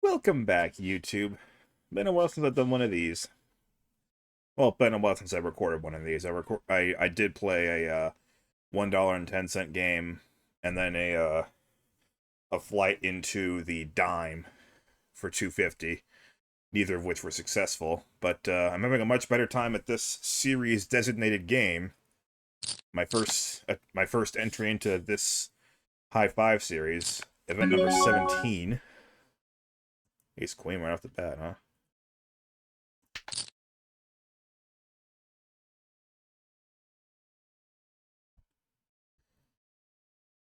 Welcome back, YouTube. Been a while since I've done one of these. Well, been a while since I recorded one of these. I did play a $1.10 game, and then a flight into the dime for 250. Neither of which were successful. But I'm having a much better time at this series designated game. My first entry into this Hi5 series, event number 17. Ace Queen right off the bat, huh?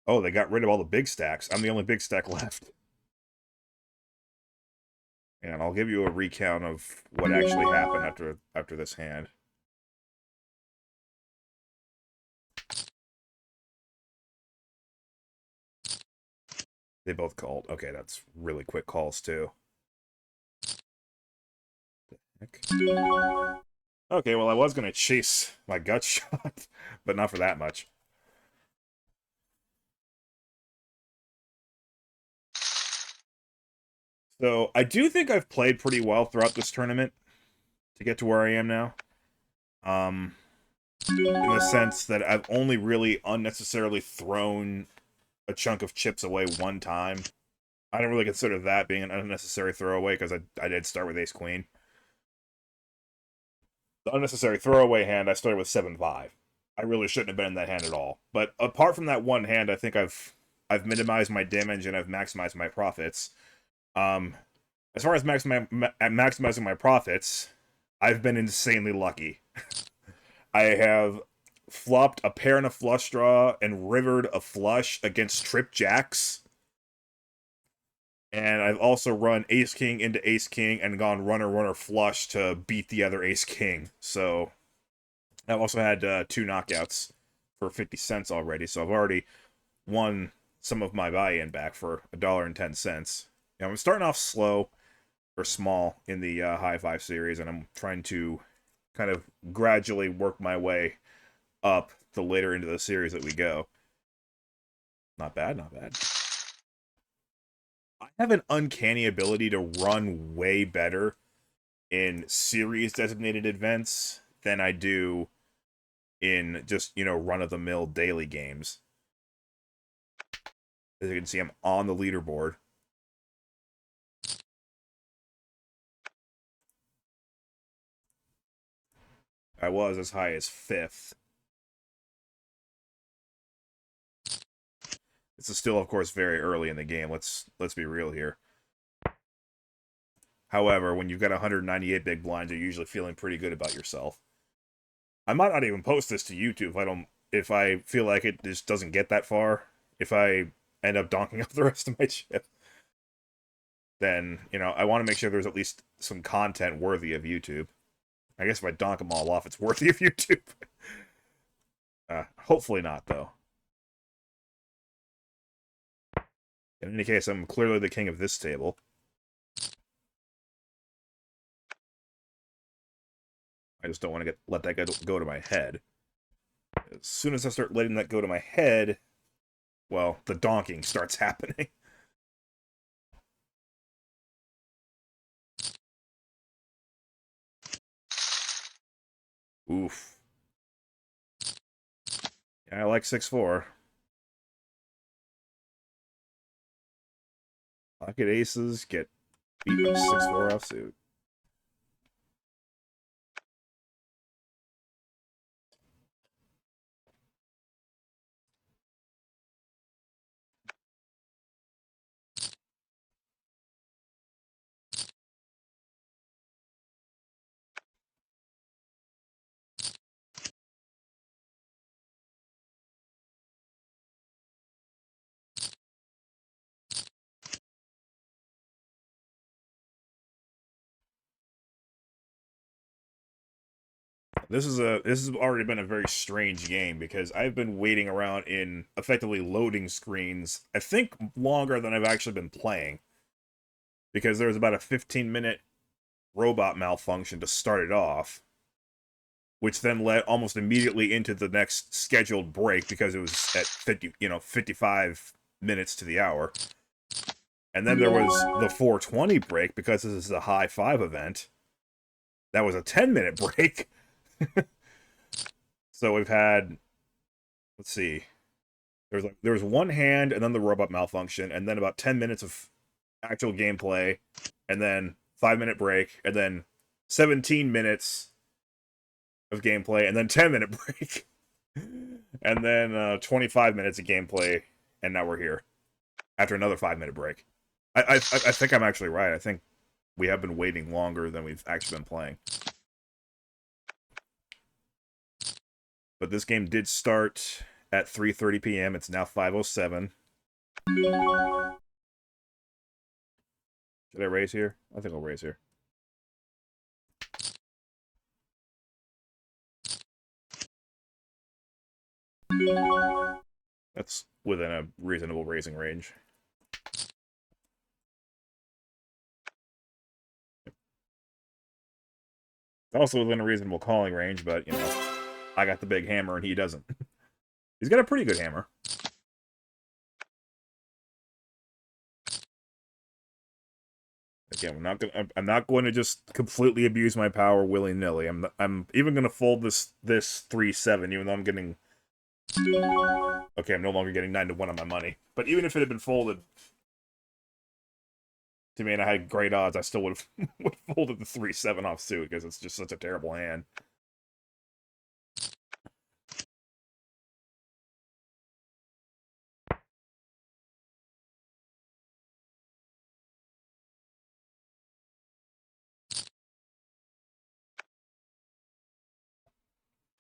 Oh, they got rid of all the big stacks. I'm the only big stack left. And I'll give you a recount of what actually happened after this hand. They both called. Okay, that's really quick calls too. Okay, well I was gonna chase my gut shot, but not for that much. So I do think I've played pretty well throughout this tournament to get to where I am now. Um, in the sense that I've only really unnecessarily thrown a chunk of chips away one time. I don't really consider that being an unnecessary throwaway because I did start with Ace Queen. The unnecessary throwaway hand, I started with 7-5. I really shouldn't have been in that hand at all. But apart from that one hand, I think I've minimized my damage and I've maximized my profits. Um, as far as maximizing my profits, I've been insanely lucky. I have flopped a pair and a flush draw and rivered a flush against trip jacks. And I've also run Ace King into Ace King and gone runner runner flush to beat the other Ace King. So I've also had 2 knockouts for 50 cents already. So I've already won some of my buy-in back for $1.10. You know, I'm starting off slow or small in the Hi5 series, and I'm trying to kind of gradually work my way up the later into the series that we go. Not bad, not bad. I have an uncanny ability to run way better in series designated events than I do in just, run-of-the-mill daily games. As you can see, I'm on the leaderboard. I was as high as 5th. This is still, of course, very early in the game. Let's be real here. However, when you've got 198 big blinds, you're usually feeling pretty good about yourself. I might not even post this to YouTube if I feel like it just doesn't get that far. If I end up donking up the rest of my chip, then, I want to make sure there's at least some content worthy of YouTube. I guess if I donk them all off, it's worthy of YouTube. Hopefully not, though. In any case, I'm clearly the king of this table. I just don't want to let that go to my head. As soon as I start letting that go to my head, well, the donking starts happening. Oof. Yeah, I like 6-4. Pocket aces get beat by 6-4 offsuit. This has already been a very strange game because I've been waiting around in effectively loading screens, I think longer than I've actually been playing. Because there was about a 15-minute robot malfunction to start it off, which then led almost immediately into the next scheduled break because it was at 55 minutes to the hour. And then there was the 420 break because this is a Hi5 event. That was a 10-minute break. So we've had, let's see, there was one hand and then the robot malfunction and then about 10 minutes of actual gameplay and then 5-minute break and then 17 minutes of gameplay and then 10-minute break and then 25 minutes of gameplay and now we're here after another 5-minute break. I think I'm actually right. I think we have been waiting longer than we've actually been playing. But this game did start at 3:30 p.m. It's now 5:07. Should I raise here? I think I'll raise here. That's within a reasonable raising range. Also within a reasonable calling range, but, you know, I got the big hammer and he doesn't. He's got a pretty good hammer. Again, I'm not going to just completely abuse my power willy-nilly. I'm even going to fold this 3-7, even though I'm getting... Okay, I'm no longer getting 9-1 on my money. But even if it had been folded to me and I had great odds, I still would have folded the 3-7 off suit because it's just such a terrible hand.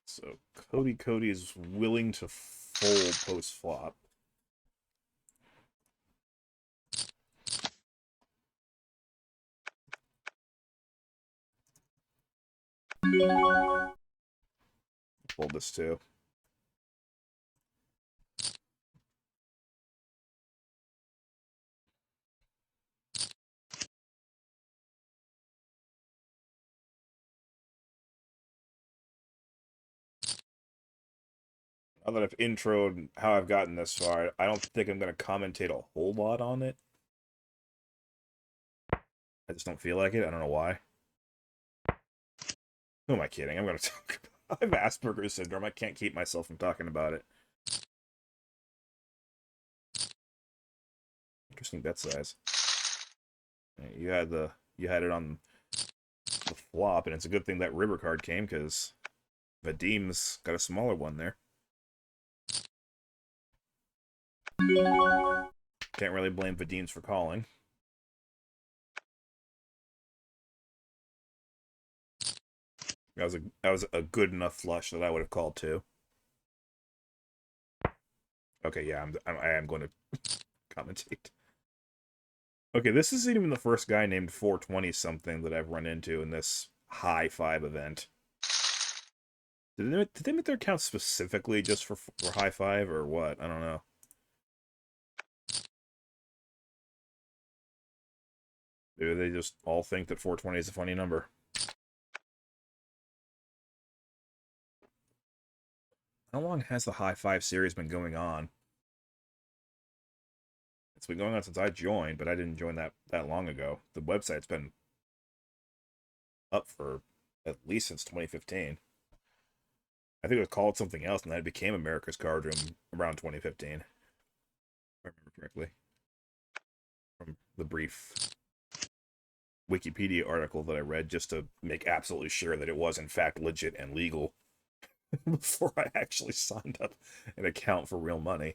So Cody is willing to fold post flop. Fold this too. Now that I've introed how I've gotten this far, I don't think I'm going to commentate a whole lot on it. I just don't feel like it. I don't know why. Who am I kidding? I'm going to talk about... I have Asperger's syndrome. I can't keep myself from talking about it. Interesting bet size. You had it on the flop, and it's a good thing that river card came, because Vadim's got a smaller one there. Can't really blame Vadim's for calling. That was a good enough flush that I would have called too. Okay, yeah, I am going to commentate. Okay, this isn't even the first guy named 420 something that I've run into in this Hi5 event. Did they make their account specifically just for Hi5 or what? I don't know. Maybe they just all think that 420 is a funny number. How long has the Hi5 series been going on? It's been going on since I joined, but I didn't join that long ago. The website's been up for at least since 2015. I think it was called something else, and then it became America's Cardroom around 2015. If I remember correctly. From the brief Wikipedia article that I read, just to make absolutely sure that it was, in fact, legit and legal before I actually signed up an account for real money.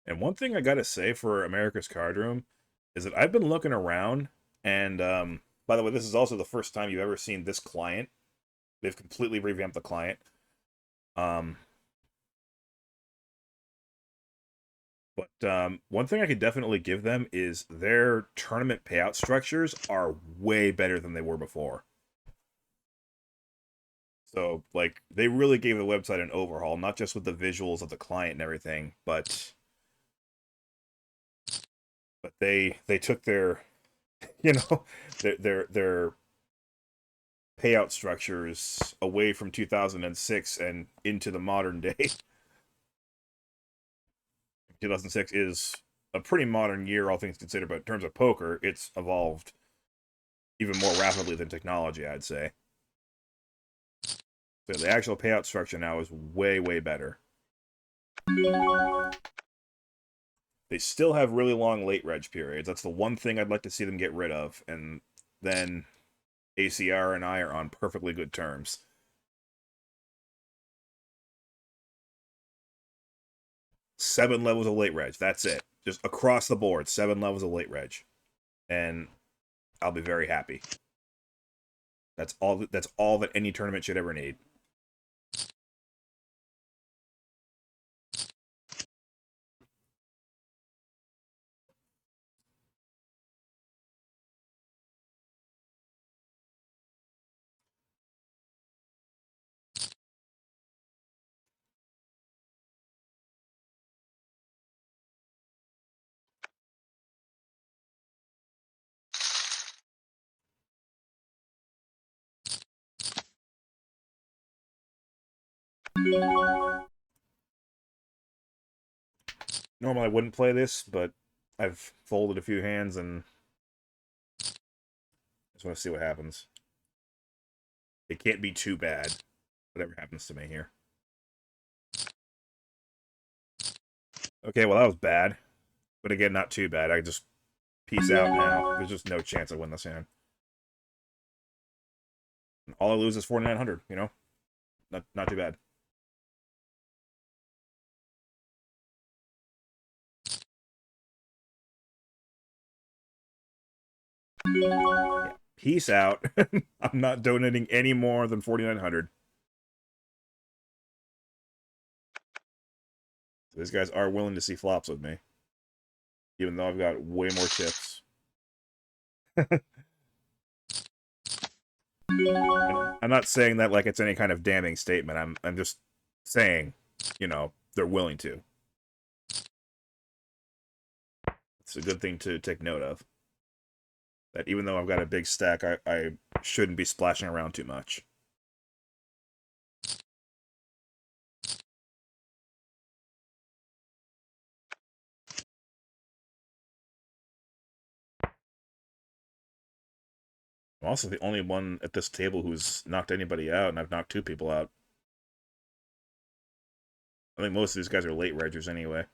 And one thing I gotta say for America's Cardroom is that I've been looking around, and by the way, this is also the first time you've ever seen this client. They've completely revamped the client. But one thing I could definitely give them is their tournament payout structures are way better than they were before. So, like, they really gave the website an overhaul, not just with the visuals of the client and everything, but But they took their you know their payout structures away from 2006 and into the modern day. 2006 is a pretty modern year, all things considered, but in terms of poker, it's evolved even more rapidly than technology, I'd say. So the actual payout structure now is way, way better. They still have really long late reg periods. That's the one thing I'd like to see them get rid of, and then ACR and I are on perfectly good terms. 7 levels of late reg. That's it. Just across the board, 7 levels of late reg, and I'll be very happy. That's all. That's all that any tournament should ever need. Normally I wouldn't play this, but I've folded a few hands and just want to see what happens. It can't be too bad, whatever happens to me here. Okay, well that was bad. But again, not too bad. I just peace out now. There's just no chance I win this hand. All I lose is 4,900, you know? Not too bad. Yeah. Peace out. I'm not donating any more than 4,900. So these guys are willing to see flops with me. Even though I've got way more chips. I'm not saying that like it's any kind of damning statement. I'm just saying, they're willing to. It's a good thing to take note of. That even though I've got a big stack, I shouldn't be splashing around too much. I'm also the only one at this table who's knocked anybody out, and I've knocked 2 people out. I think most of these guys are late reggers anyway.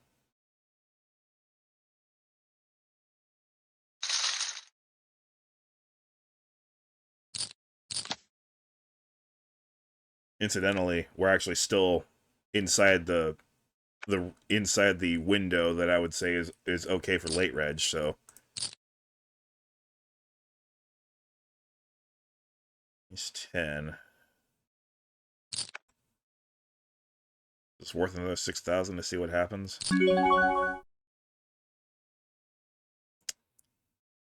Incidentally, we're actually still inside the window that I would say is okay for late reg, so he's 10. It's worth another 6,000 to see what happens. You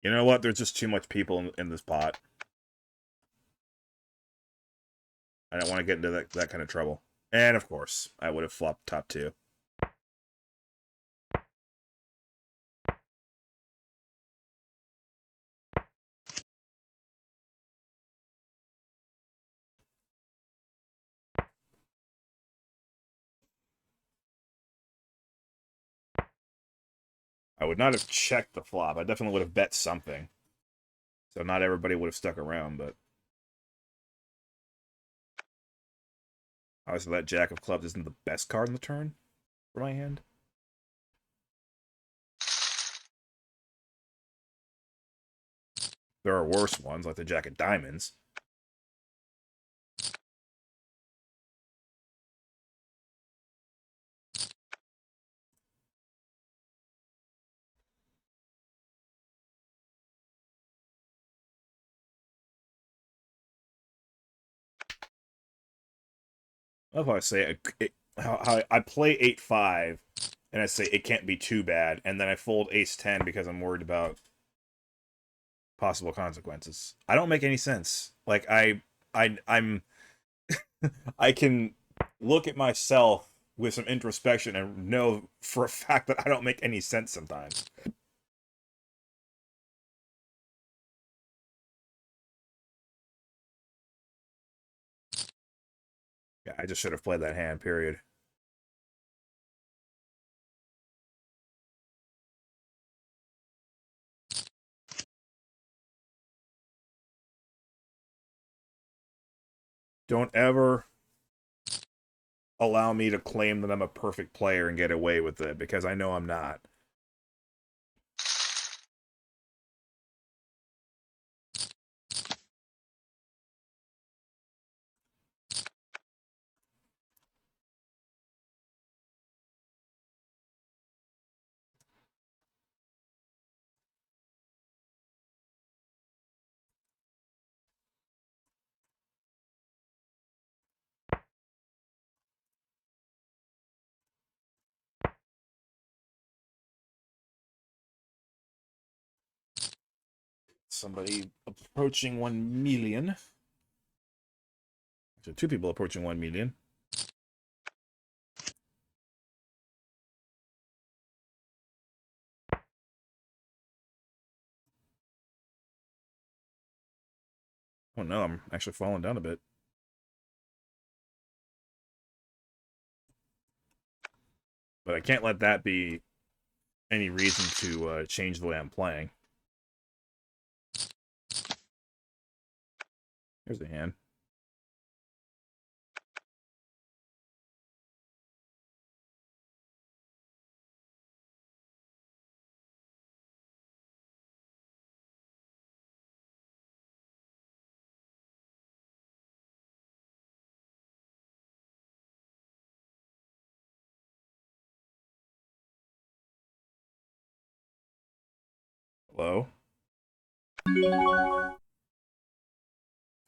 know what? There's just too much people in this pot. I don't want to get into that kind of trouble. And of course, I would have flopped top 2. I would not have checked the flop. I definitely would have bet something. So not everybody would have stuck around, but obviously that Jack of Clubs isn't the best card in the turn for my hand. There are worse ones, like the Jack of Diamonds. I love how I say how I play 8-5, and I say it can't be too bad, and then I fold Ace-10 because I'm worried about possible consequences. I don't make any sense. Like I'm I can look at myself with some introspection and know for a fact that I don't make any sense sometimes. I just should have played that hand, period. Don't ever allow me to claim that I'm a perfect player and get away with it, because I know I'm not. Somebody approaching 1 million. So 2 people approaching 1 million. Oh no, I'm actually falling down a bit. But I can't let that be any reason to change the way I'm playing. Here's the hand. Hello?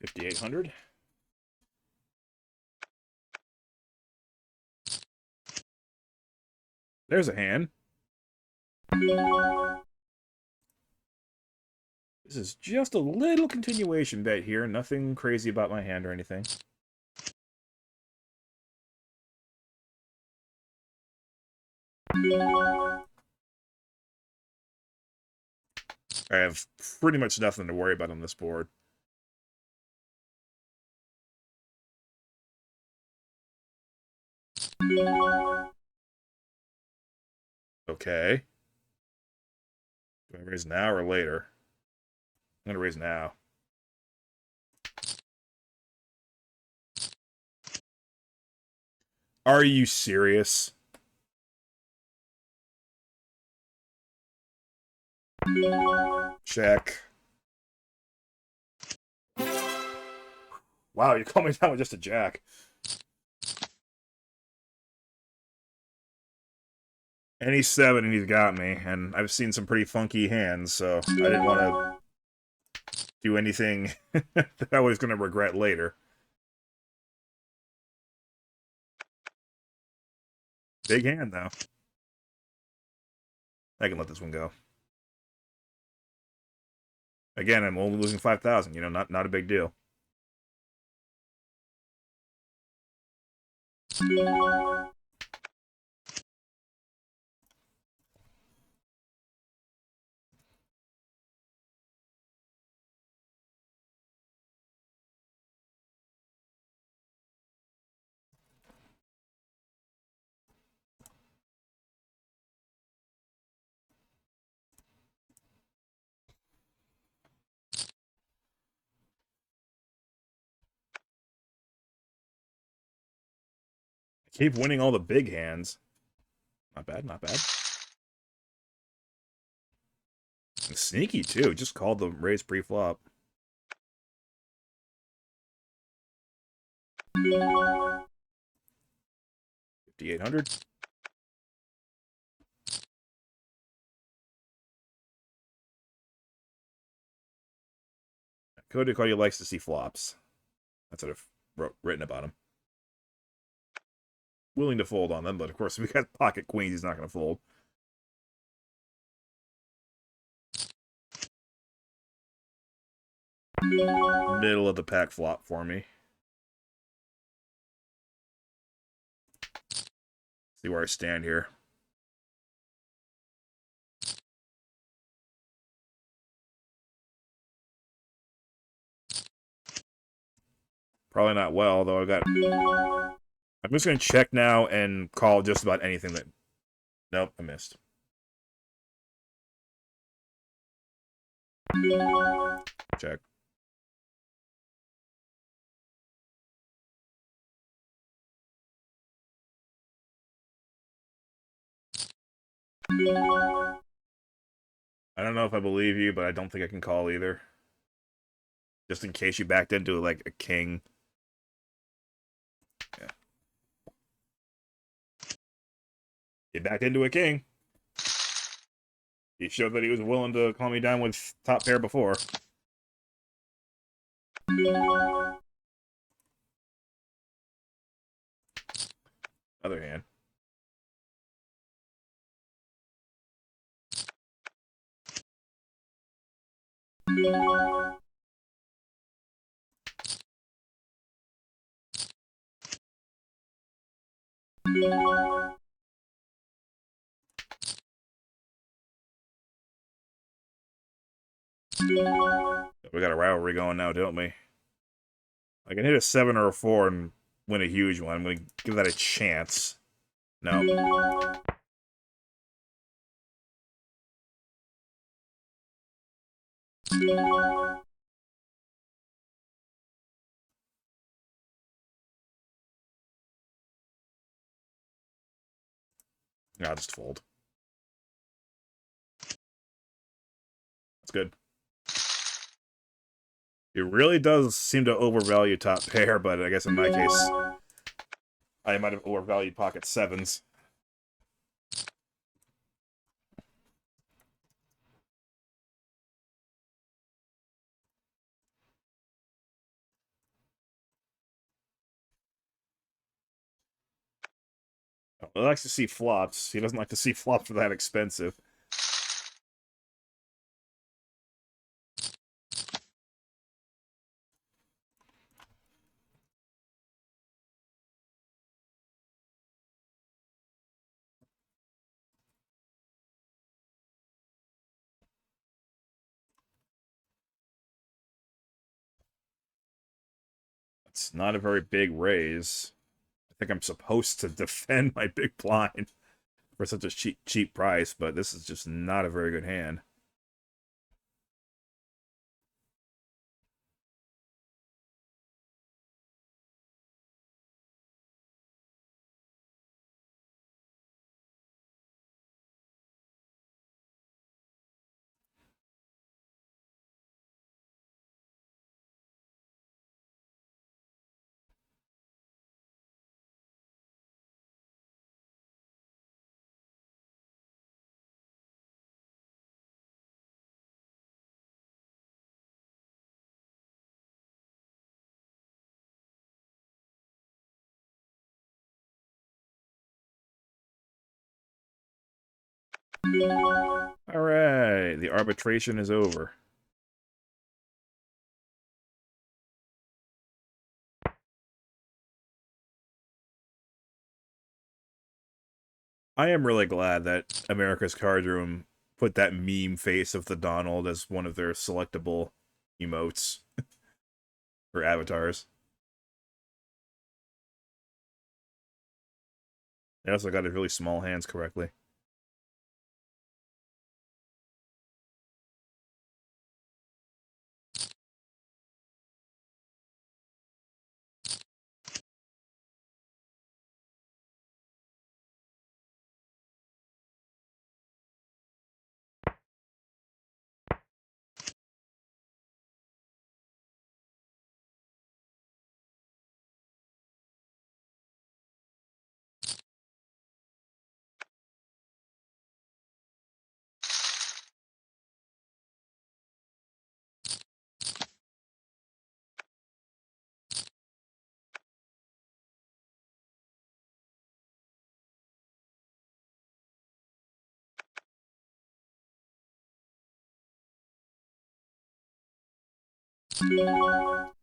5,800. There's a hand. This is just a little continuation bet here. Nothing crazy about my hand or anything. I have pretty much nothing to worry about on this board. Okay. Do I raise now or later? I'm gonna raise now. Are you serious? Check. Wow, you called me down with just a jack. And he's 7 and he's got me, and I've seen some pretty funky hands, so I didn't want to do anything that I was going to regret later. Big hand, though. I can let this one go. Again, I'm only losing 5,000, you know, not a big deal. I keep winning all the big hands. Not bad, not bad. And sneaky, too. Just called the raise pre-flop. 5,800. Cody Cody likes to see flops. That's what I've written about him. Willing to fold on them, but of course, if we got pocket queens, he's not going to fold. Middle of the pack flop for me. See where I stand here. Probably not well, though I got I'm just gonna check now and call just about anything that... Nope, I missed. Check. I don't know if I believe you, but I don't think I can call either. Just in case you backed into, like, a king. Yeah. You backed into a king. He showed that he was willing to calm me down with top pair before. Other hand. We got a rivalry going now, don't we? I can hit a 7 or a 4 and win a huge one. I'm going to give that a chance. No. I'll just fold. That's good. It really does seem to overvalue top pair, but I guess in my case, I might have overvalued pocket 7s. He likes to see flops. He doesn't like to see flops for that expensive. It's not a very big raise. I think I'm supposed to defend my big blind for such a cheap price, but this is just not a very good hand. Alright, the arbitration is over. I am really glad that America's Cardroom put that meme face of the Donald as one of their selectable emotes or avatars. They also got his really small hands correctly.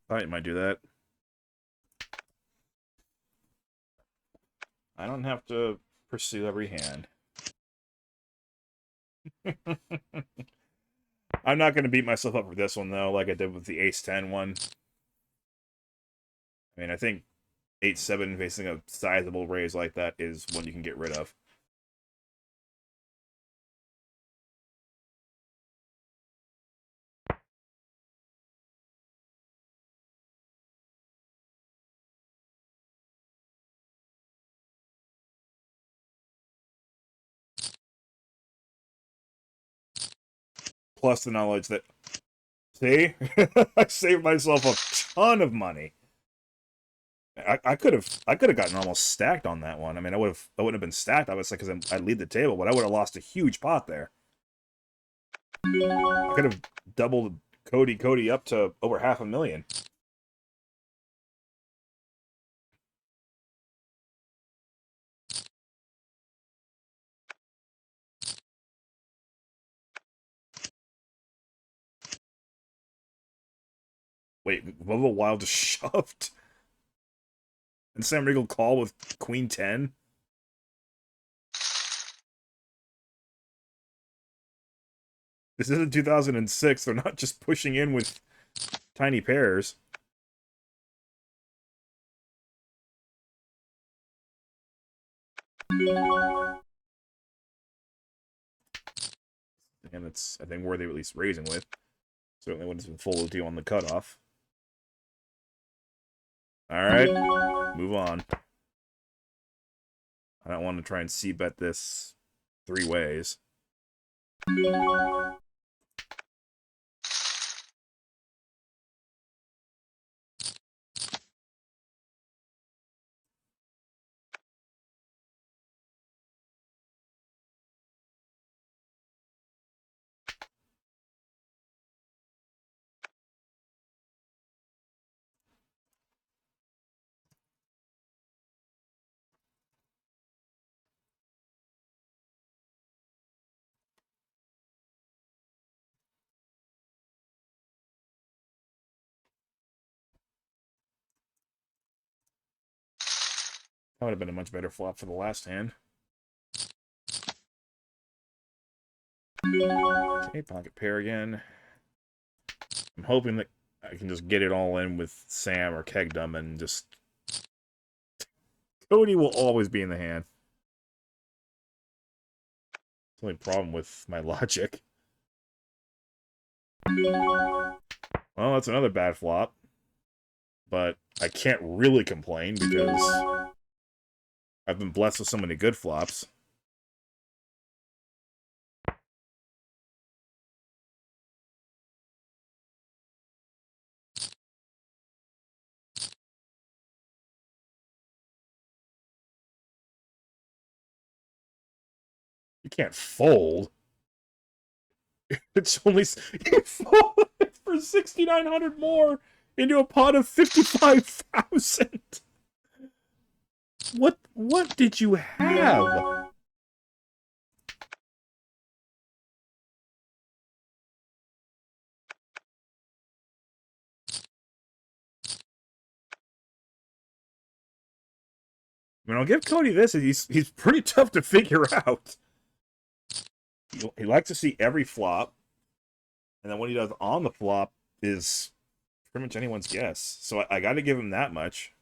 Thought you might do that. I don't have to pursue every hand. I'm not going to beat myself up for this one, though, like I did with the Ace-10 one. I mean, I think 8-7 facing a sizable raise like that is one you can get rid of. Plus the knowledge that, see, I saved myself a ton of money. I could have gotten almost stacked on that one. I mean, I wouldn't have been stacked obviously because I'd lead the table, but I would have lost a huge pot there. I could have doubled Cody up to over 500,000. Wait, Bubba Wild just shoved, and Sam Riegel call with Queen 10. This isn't 2006. They're not just pushing in with tiny pairs. And it's, I think, worthy of at least raising with. Certainly when it's been full OT on the cutoff. Alright, move on. I don't want to try and c-bet this 3 ways. That would have been a much better flop for the last hand. Okay, pocket pair again. I'm hoping that I can just get it all in with Sam or Kegdom and just... Cody will always be in the hand. That's the only problem with my logic. Well, that's another bad flop. But I can't really complain because I've been blessed with so many good flops. You can't fold. It's only you fold for 6,900 more into a pot of 55,000. What did you have? I mean, I'll give Cody this. He's pretty tough to figure out. He likes to see every flop, and then what he does on the flop is pretty much anyone's guess. So I got to give him that much.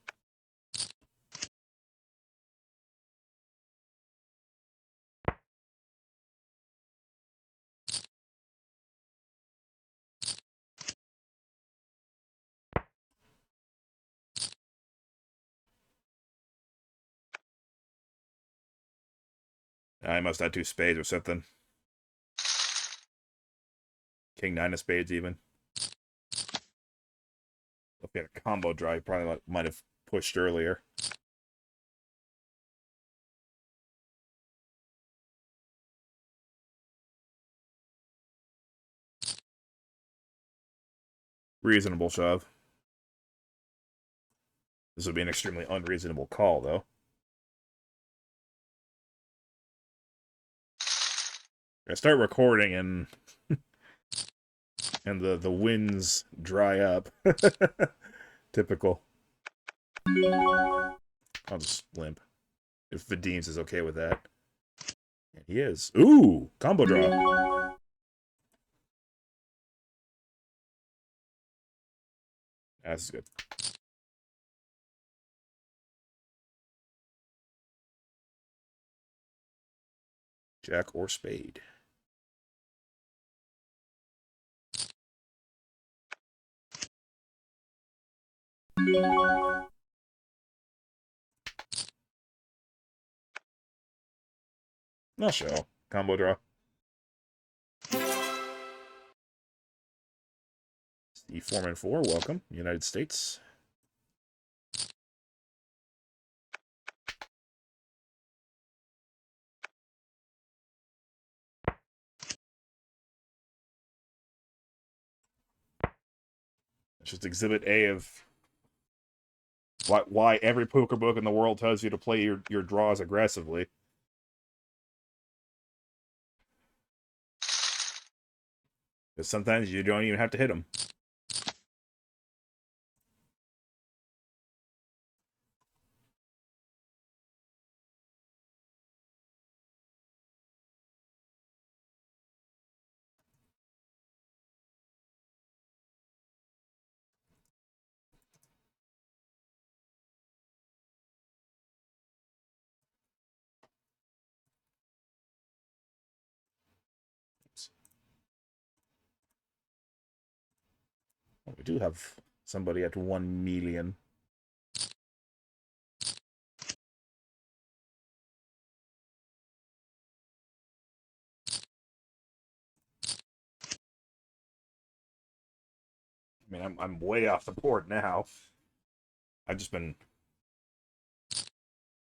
I must have 2 spades or something. King 9 of spades even. If he had a combo draw, he probably might have pushed earlier. Reasonable shove. This would be an extremely unreasonable call, though. I start recording and and the winds dry up. Typical. I'll just limp. If Vadim's is okay with that. And he is. Ooh! Combo draw. This is good. Jack or spade. No show. Combo draw. Steve Foreman 4, welcome. United States. It's just Exhibit A of why every poker book in the world tells you to play your draws aggressively. Because sometimes you don't even have to hit them. Well, we do have somebody at 1 million. I mean, I'm way off the board now. I've just been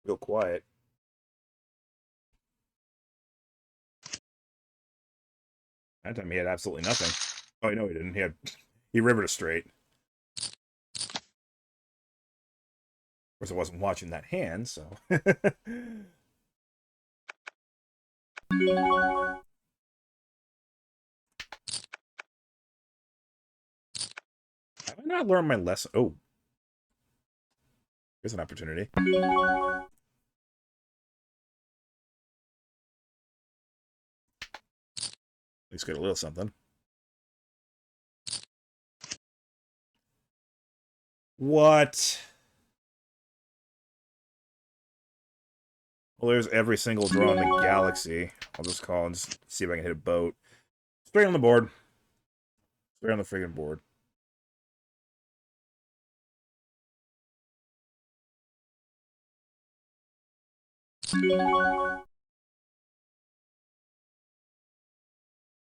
real quiet. That time he had absolutely nothing. Oh, no, he didn't. He rivered a straight. Of course, I wasn't watching that hand, so. Have I not learned my lesson? Oh, here's an opportunity. At least get a little something. What? Well, there's every single draw in the galaxy. I'll just call and just see if I can hit a boat. Straight on the board. Straight on the friggin' board.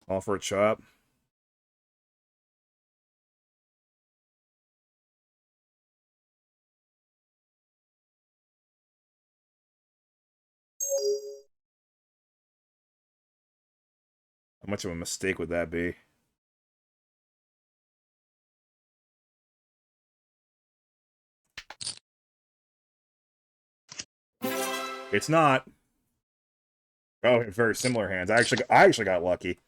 All for a chop. How much of a mistake would that be? It's not. Oh, very similar hands. I actually got lucky.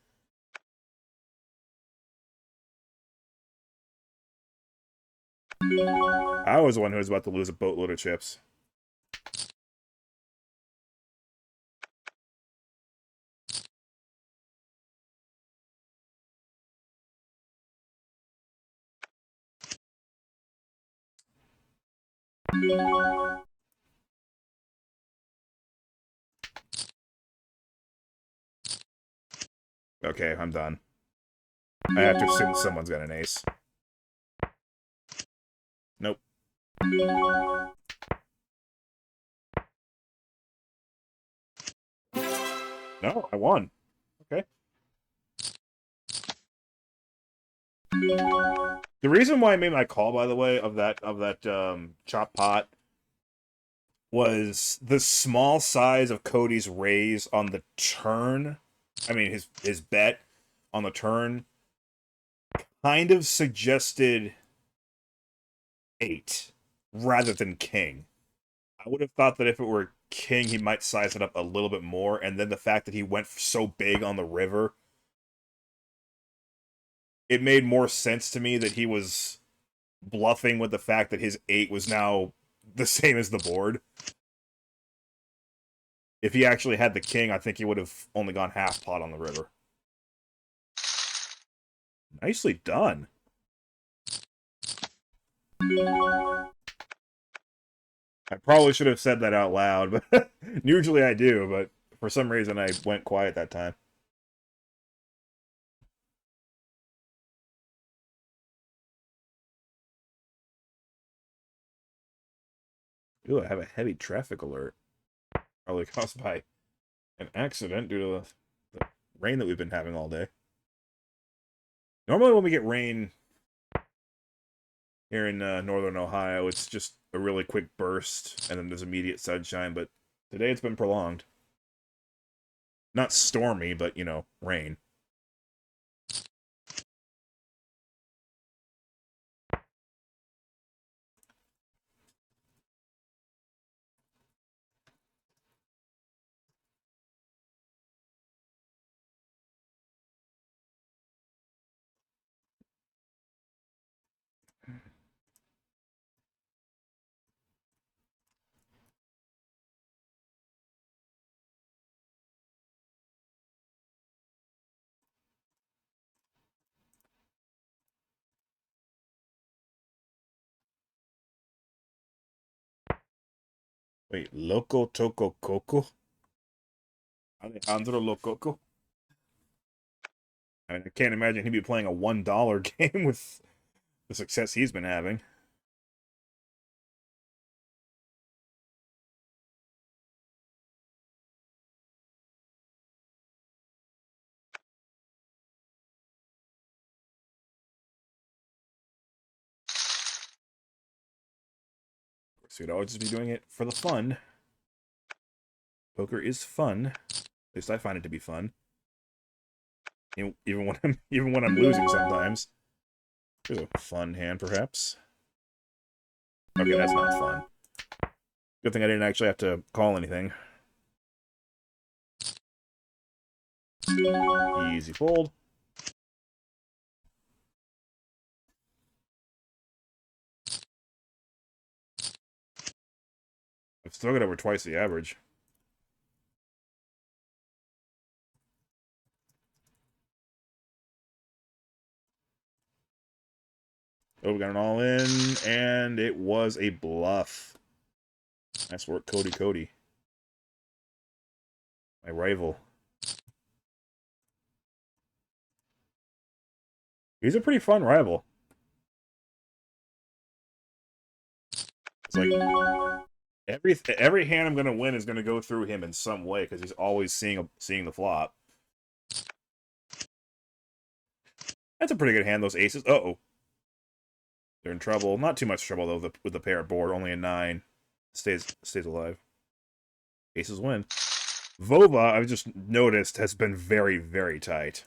I was the one who was about to lose a boatload of chips. Okay, I'm done. I have to assume someone's got an ace. Nope. No, I won. Okay. The reason why I made my call, by the way, of that chop pot was the small size of Cody's raise on the turn. I mean, his bet on the turn kind of suggested 8 rather than king. I would have thought that if it were king, he might size it up a little bit more, and then the fact that he went so big on the river, it made more sense to me that he was bluffing with the fact that his 8 was now the same as the board. If he actually had the king, I think he would have only gone half pot on the river. Nicely done. I probably should have said that out loud, but usually I do, but For some reason, I went quiet that time. Ooh, I have a heavy traffic alert. Probably caused by an accident due to the rain that we've been having all day. Normally when we get rain here in northern Ohio, it's just a really quick burst, and then there's immediate sunshine, but today it's been prolonged. Not stormy, but, you know, rain. Wait, Loco Toco Coco? Alejandro Lococo? I mean, I can't imagine he'd be playing a $1 game with the success he's been having. So he'd always just be doing it for the fun. Poker is fun. At least I find it to be fun. Even when I'm losing sometimes. Ooh, fun hand, perhaps. Okay, that's not fun. Good thing I didn't actually have to call anything. Easy fold. I've still got over twice the average. Oh, we got an all-in, and it was a bluff. Nice work, Cody. My rival. He's a pretty fun rival. It's like every hand I'm gonna win is gonna go through him in some way because he's always seeing the flop. That's a pretty good hand. Those aces. Uh-oh, they're in trouble. Not too much trouble though with the pair board. Only a 9. Stays alive. Aces win. Vova, I've just noticed, has been very, very tight.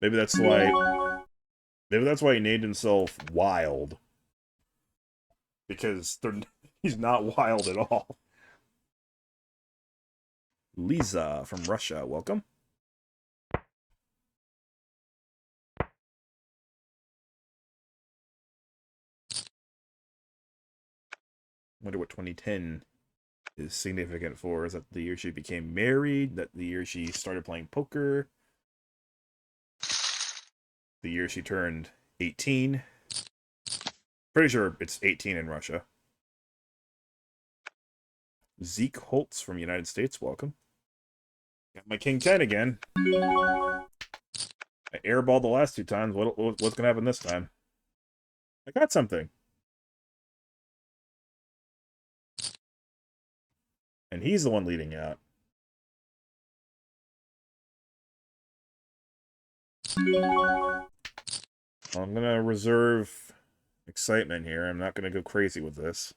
Maybe that's why. Maybe that's why he named himself Wild. Because he's not wild at all. Lisa from Russia, welcome. Wonder what 2010 is significant for. Is that the year she became married? That the year she started playing poker? The year she turned 18? Pretty sure it's 18 in Russia. Zeke Holtz from United States, welcome. Got my King 10 again. I airballed the last 2 times. What's going to happen this time? I got something. And he's the one leading out. I'm going to reserve excitement here. I'm not going to go crazy with this.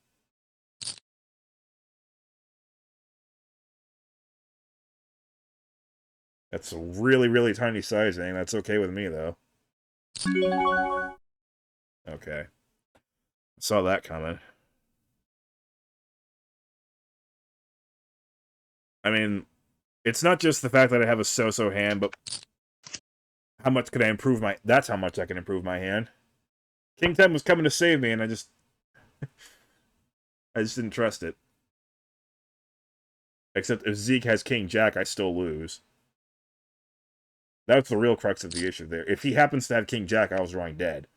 That's a really, really tiny sizing. That's okay with me, though. Okay. Saw that coming. I mean, it's not just the fact that I have a so-so hand, but how much could I improve my... That's how much I can improve my hand. King 10 was coming to save me, and I just didn't trust it. Except if Zeke has King Jack, I still lose. That's the real crux of the issue there. If he happens to have King Jack, I was drawing dead.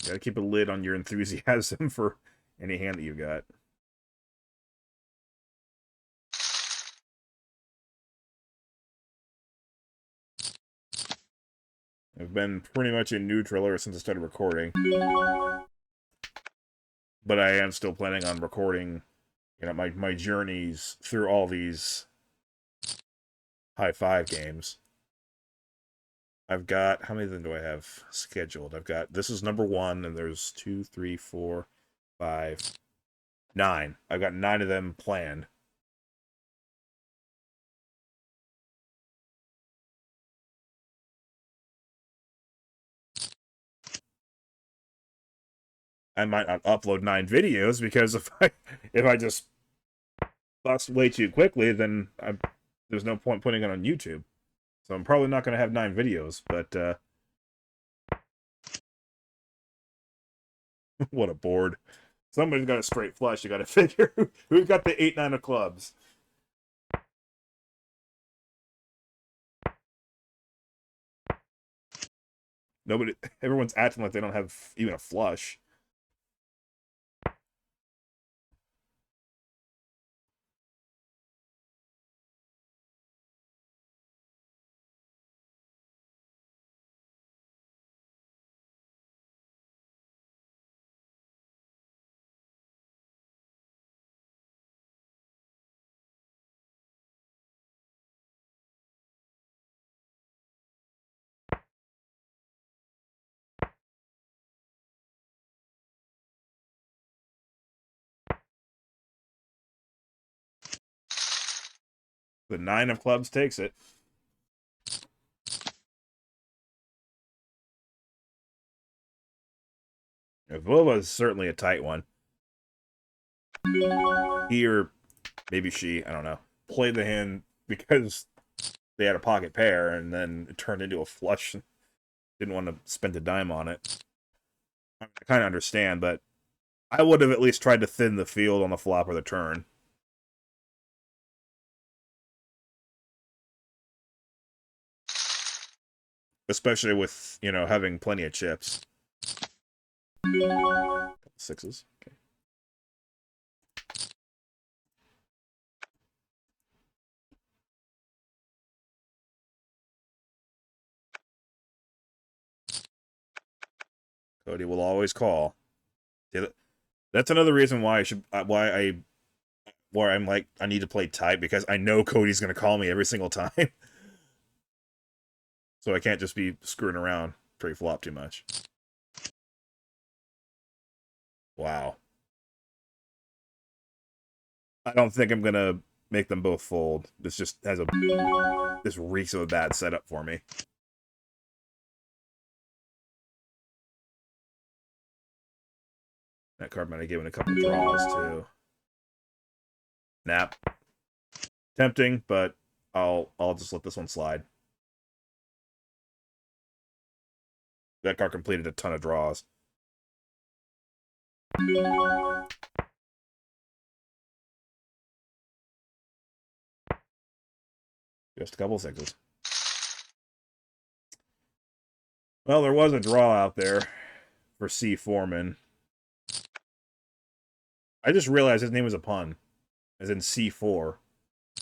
You gotta keep a lid on your enthusiasm for any hand that you got. I've been pretty much in neutral ever since I started recording. But I am still planning on recording, my journeys through all these Hi5 games. I've got, how many of them do I have scheduled? I've got, this is number 1, and there's 2, 3, 4, 5, 9. I've got 9 of them planned. I might not upload 9 videos because if I just bust way too quickly, then there's no point putting it on YouTube. So I'm probably not going to have 9 videos, but what a board. Somebody's got a straight flush. You got to figure who's got the 8-9 of clubs. Everyone's acting like they don't have even a flush. The 9 of clubs takes it. Vova is certainly a tight one. He or maybe she, I don't know, played the hand because they had a pocket pair and then it turned into a flush. Didn't want to spend a dime on it. I kind of understand, but I would have at least tried to thin the field on the flop or the turn. Especially with, having plenty of chips. Sixes. Okay. Cody will always call. That's another reason why I'm like, I need to play tight, because I know Cody's going to call me every single time. So I can't just be screwing around pre-flop too much. Wow. I don't think I'm going to make them both fold. This just this reeks of a bad setup for me. That card might have given a couple draws, too. Nap. Tempting, but I'll just let this one slide. That card completed a ton of draws. Just a couple sixes. Well, there was a draw out there for C. Foreman. I just realized his name was a pun, as in C4,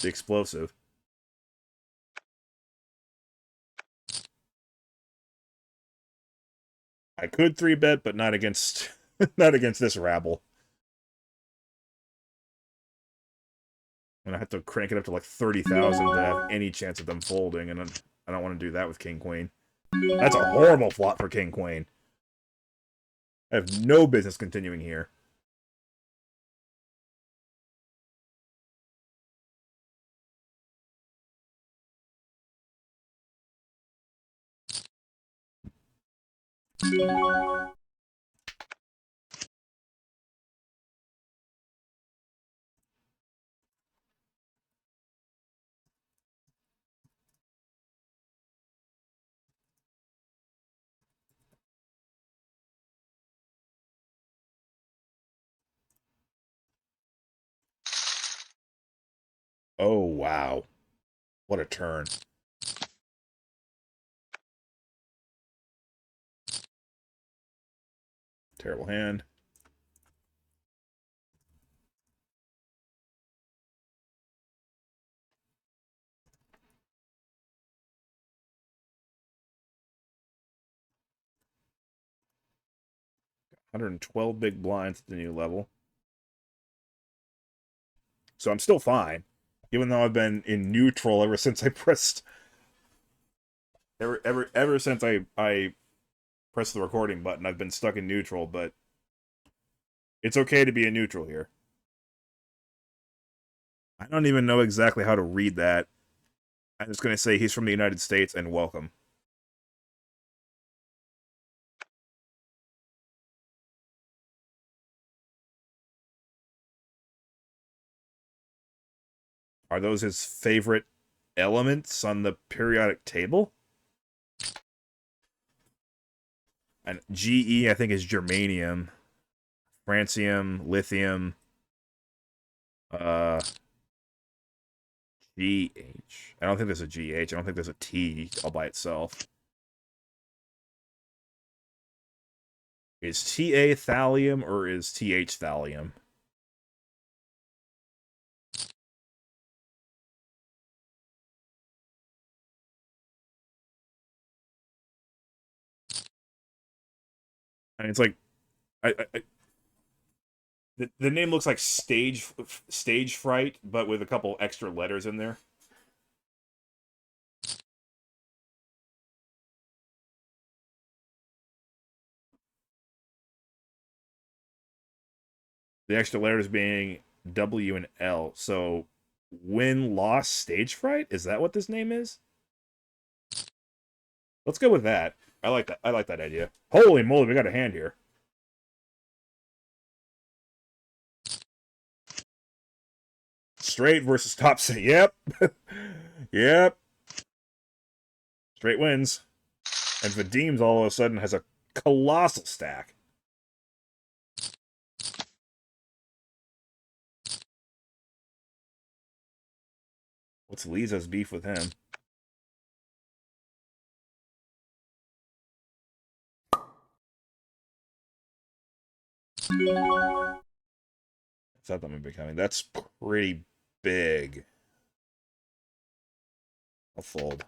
the explosive. I could 3-bet, but not against not against this rabble. And I have to crank it up to like 30,000 to have any chance of them folding, and I don't want to do that with King Queen. That's a horrible flop for King Queen. I have no business continuing here. Oh, wow. What a turn. Terrible hand. $112 big blinds at the new level. So I'm still fine. Even though I've been in neutral ever since I pressed ever since I pressed the recording button, I've been stuck in neutral, but it's okay to be in neutral here. I don't even know exactly how to read that. I'm just gonna say he's from the United States and welcome. Are those his favorite elements on the periodic table? And GE, I think, is germanium, francium, lithium, uh, GH. I don't think there's a GH. I don't think there's a T all by itself. Is TA thallium or is TH thallium? And it's like, the name looks like stage fright, but with a couple extra letters in there. The extra letters being W and L. So, win loss stage fright. Is that what this name is? Let's go with that. I like that. I like that idea. Holy moly, we got a hand here. Straight versus top set. Yep. Yep. Straight wins. And Vadim's all of a sudden has a colossal stack. What's Lisa's beef with him? Is that them becoming? That's pretty big. I'll fold.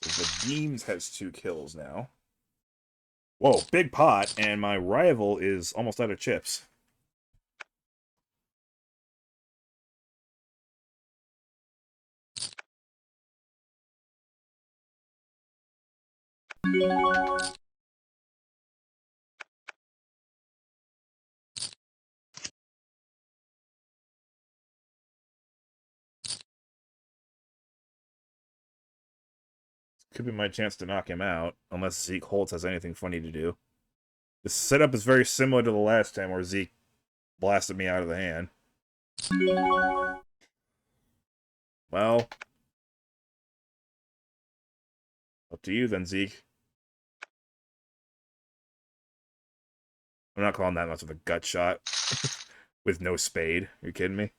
So the Deems has 2 kills now. Whoa, big pot, and my rival is almost out of chips. Could be my chance to knock him out, unless Zeke Holtz has anything funny to do. This setup is very similar to the last time where Zeke blasted me out of the hand. Well, up to you then, Zeke. I'm not calling that much of a gut shot with no spade. Are you kidding me?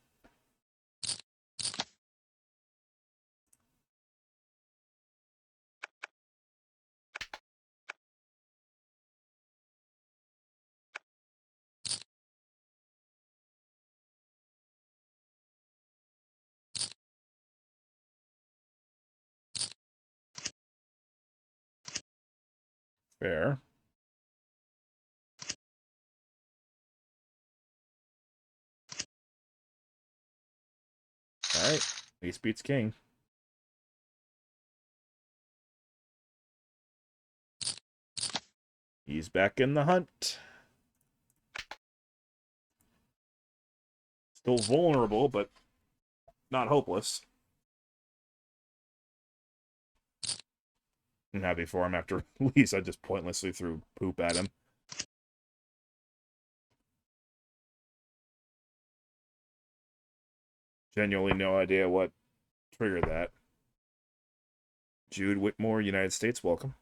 Fair. Alright. Ace beats king. He's back in the hunt. Still vulnerable, but not hopeless. I'm happy for him after at least I just pointlessly threw poop at him. Genuinely no idea what triggered that. Jude Whitmore, United States, welcome.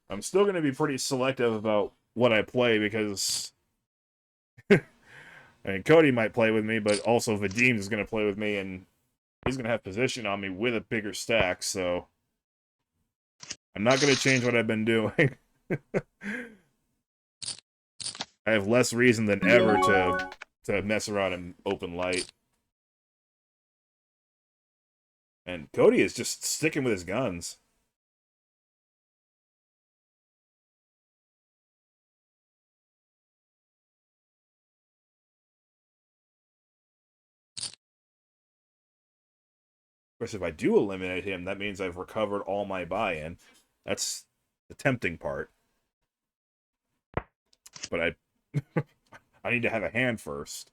I'm still going to be pretty selective about what I play because I mean, Cody might play with me, but also Vadim is going to play with me, and he's going to have position on me with a bigger stack, so I'm not going to change what I've been doing. I have less reason than ever to mess around in open light. And Cody is just sticking with his guns. Of course, if I do eliminate him, that means I've recovered all my buy-in. That's the tempting part. But I need to have a hand first.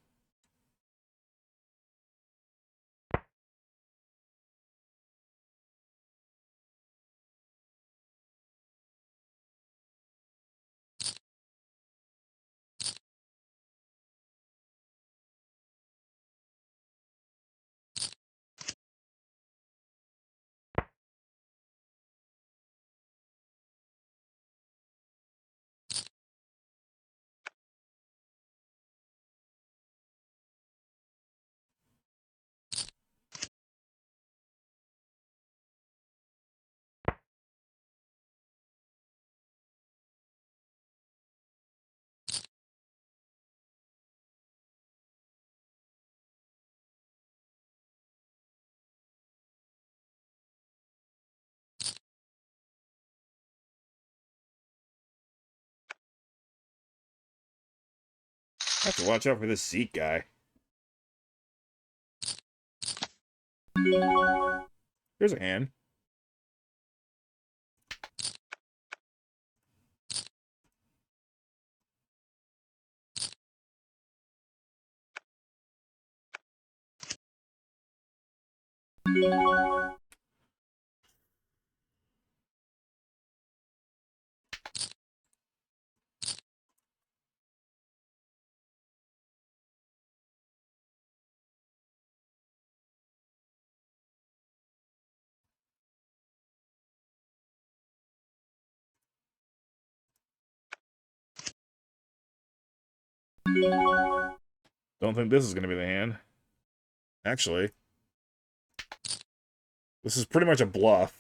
I have to watch out for this Zeke guy. Here's a hand. Don't think this is going to be the hand. Actually, this is pretty much a bluff.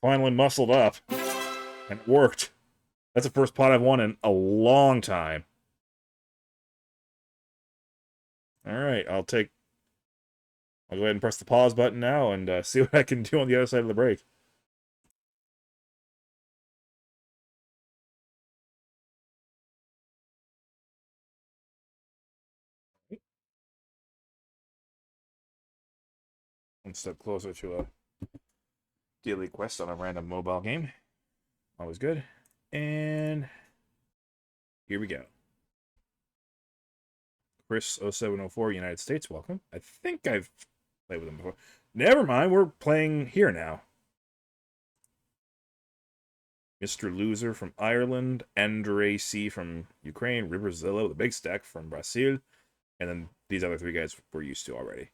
Finally muscled up. And it worked. That's the first pot I've won in a long time. Alright, I'll go ahead and press the pause button now and see what I can do on the other side of the break. One step closer to a daily quest on a random mobile game. Always good. And here we go. Chris0704, United States, welcome. I think I've played with him before. Never mind, we're playing here now. Mr. Loser from Ireland, Andre C from Ukraine, Riverzilla with a big stack from Brazil, and then these other three guys we're used to already.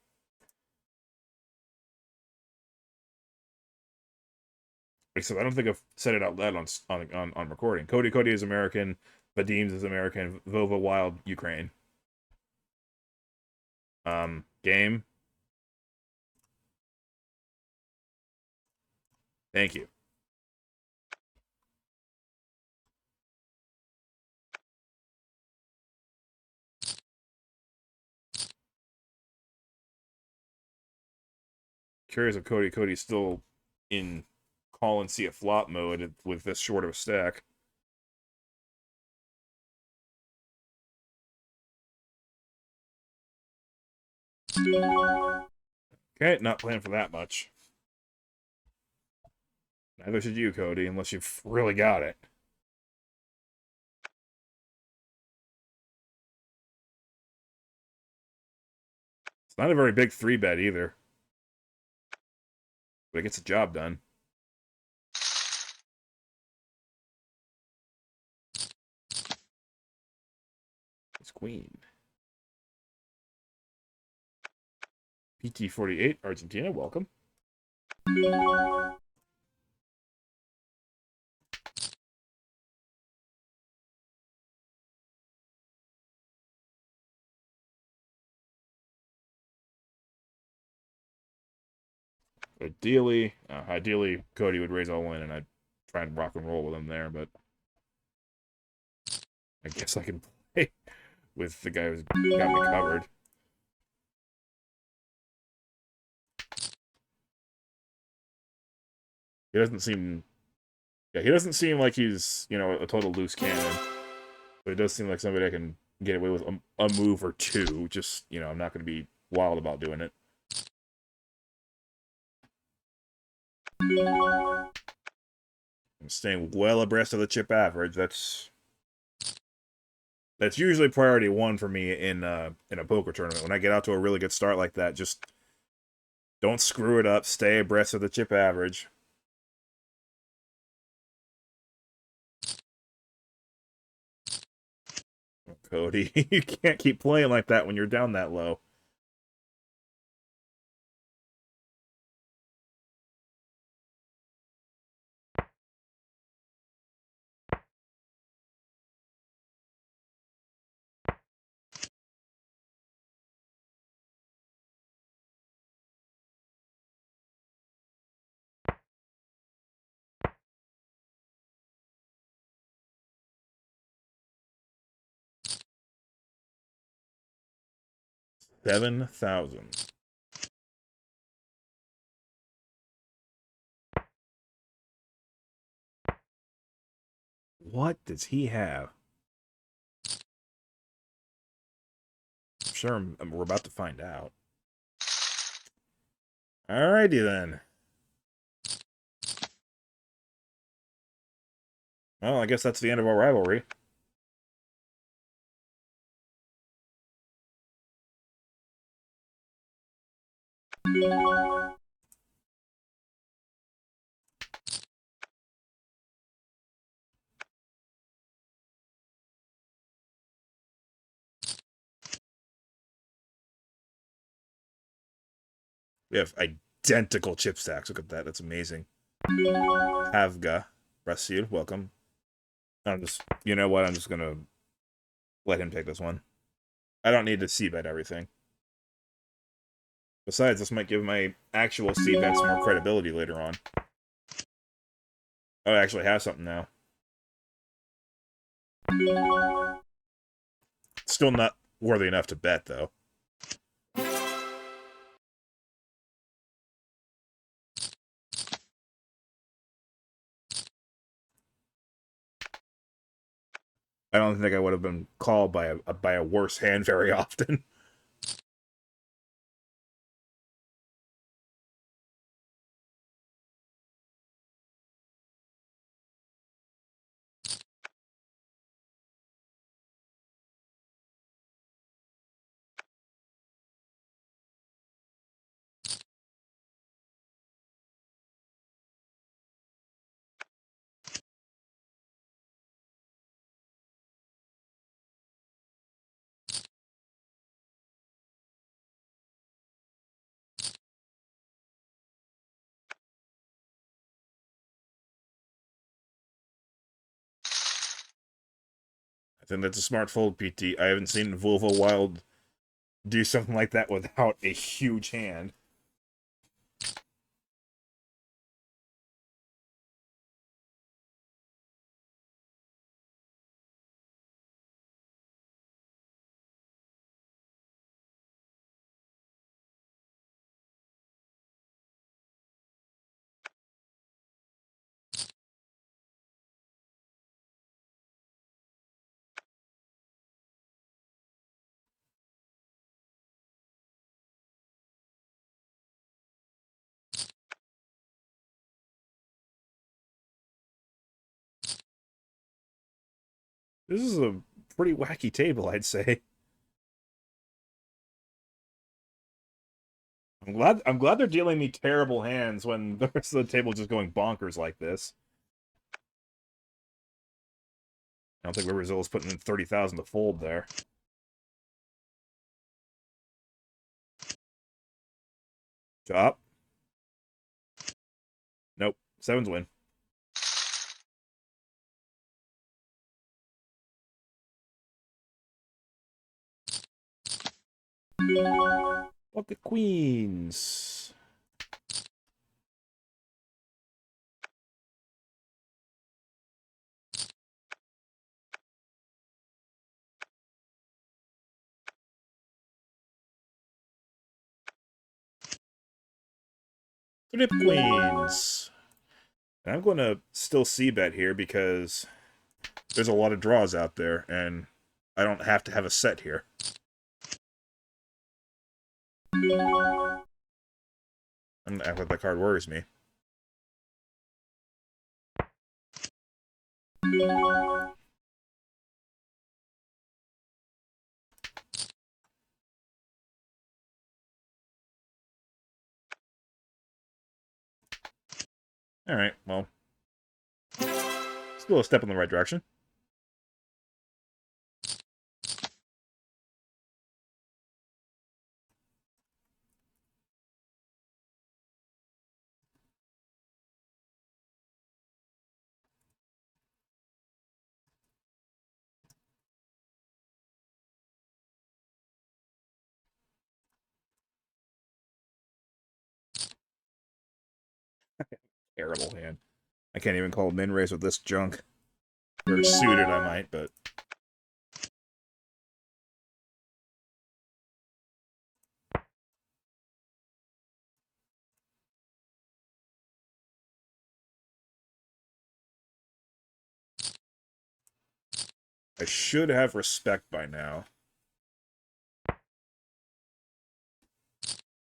Except I don't think I've said it out loud on recording. Cody is American, Vadim is American, Vova Wild Ukraine. Game. Thank you. Curious if Cody's still in call and see it flop mode with this short of a stack. Okay, not playing for that much. Neither should you, Cody, unless you've really got it. It's not a very big 3-bet either. But it gets the job done. It's queen. PT48, Argentina, welcome. Ideally, Cody would raise all in, and I'd try and rock and roll with him there, but I guess I can play with the guy who's got me covered. He doesn't seem... Yeah, he doesn't seem like he's, a total loose cannon. But it does seem like somebody I can get away with a move or two. Just, I'm not going to be wild about doing it. I'm staying well abreast of the chip average. That's usually priority one for me in a poker tournament. When I get out to a really good start like that, just don't screw it up. Stay abreast of the chip average. Cody, you can't keep playing like that when you're down that low. $7,000. What does he have? I'm sure we're about to find out. Alrighty then. Well, I guess that's the end of our rivalry. We have identical chip stacks. Look at that. That's amazing. Havga. Rasil, welcome. I'm just, you know what? I'm just going to let him take this one. I don't need to c-bet everything. Besides, this might give my actual c-bets more credibility later on. Oh, I actually have something now. Still not worthy enough to bet, though. I don't think I would have been called by a worse hand very often. I think that's a smart fold, PT. I haven't seen Volvo Wild do something like that without a huge hand. This is a pretty wacky table, I'd say. I'm glad they're dealing me terrible hands when the rest of the table is just going bonkers like this. I don't think Riverzilla's putting in 30,000 to fold there. Top. Nope. Sevens win. Pocket queens. Flip queens. And I'm going to still c-bet here because there's a lot of draws out there, and I don't have to have a set here. I'm going to act like that card worries me. Alright, well. Still a step in the right direction. Terrible hand. I can't even call min raise with this junk. Or suited, I might, but... I should have respect by now. I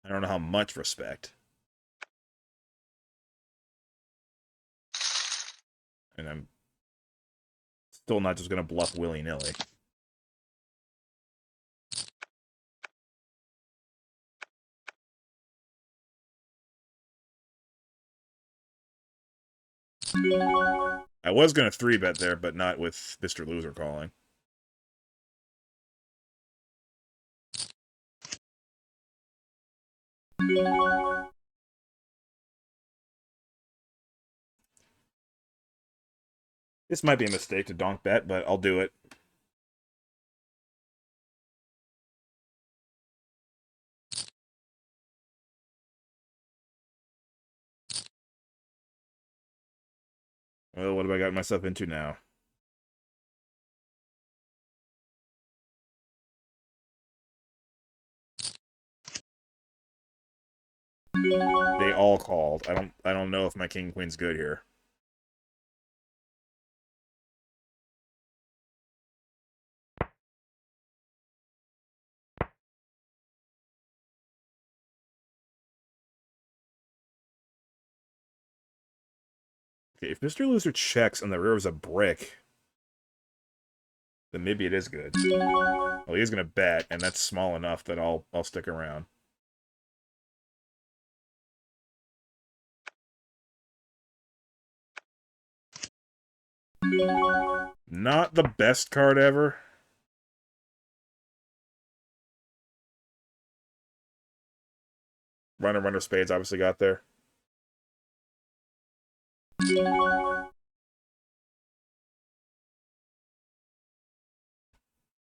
don't know how much respect. And I'm still not just going to bluff willy-nilly. I was going to 3-bet there, but not with Mr. Loser calling. This might be a mistake to donk bet, but I'll do it. Well, what have I got myself into now? They all called. I don't know if my king queen's good here. Okay, if Mr. Loser checks and the river's a brick, then maybe it is good. Well, he's gonna bet, and that's small enough that I'll stick around. Not the best card ever. Runner spades obviously got there.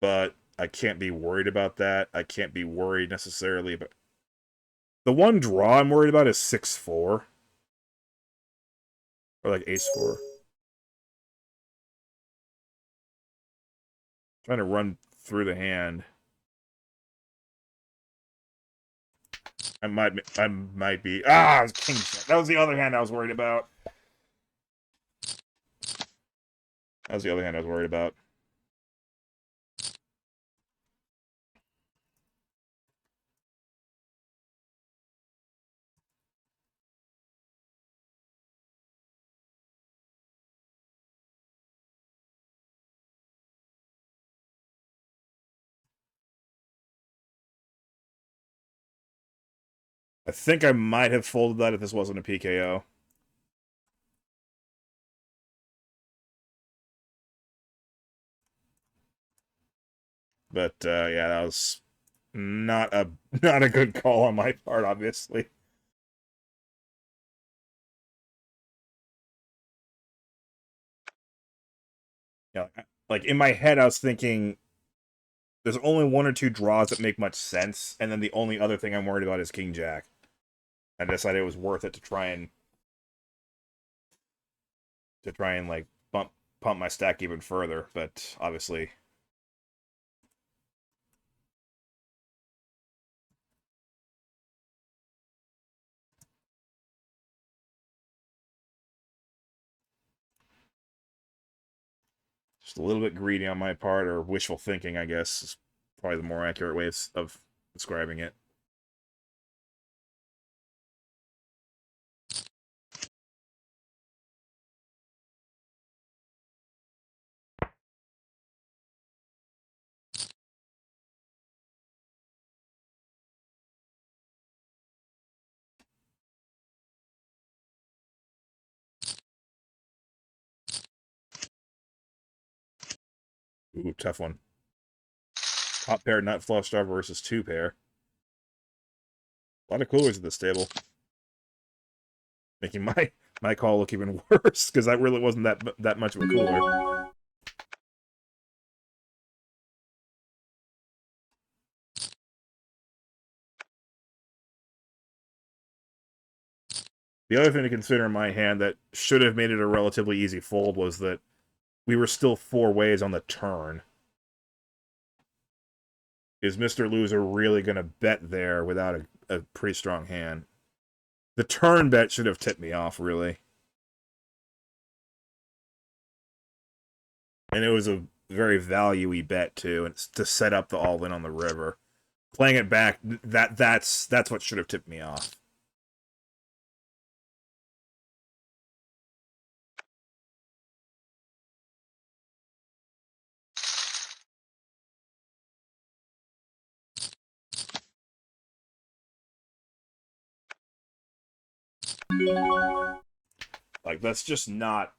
But I can't be worried about that. I can't be worried necessarily about... The one draw I'm worried about is 6-4. Or like ace-4. Trying to run through the hand. I might be... Ah, king check. That was the other hand I was worried about. That was the other hand I was worried about. I think I might have folded that if this wasn't a PKO. But yeah, that was not a not a good call on my part, obviously. Yeah, like in my head, I was thinking there's only one or two draws that make much sense, and then the only other thing I'm worried about is King Jack. I decided it was worth it to try and like pump my stack even further, but obviously just a little bit greedy on my part, or wishful thinking, I guess, is probably the more accurate way of describing it. Ooh, tough one. Top pair nut flush draw versus two pair. A lot of coolers at this table, making my call look even worse because that really wasn't that much of a cooler. The other thing to consider in my hand that should have made it a relatively easy fold was that we were still four ways on the turn. Is Mr. Loser really going to bet there without a pretty strong hand? The turn bet should have tipped me off, really. And it was a very value-y bet, too, and to set up the all-in on the river. Playing it back, that's what should have tipped me off. Like, that's just not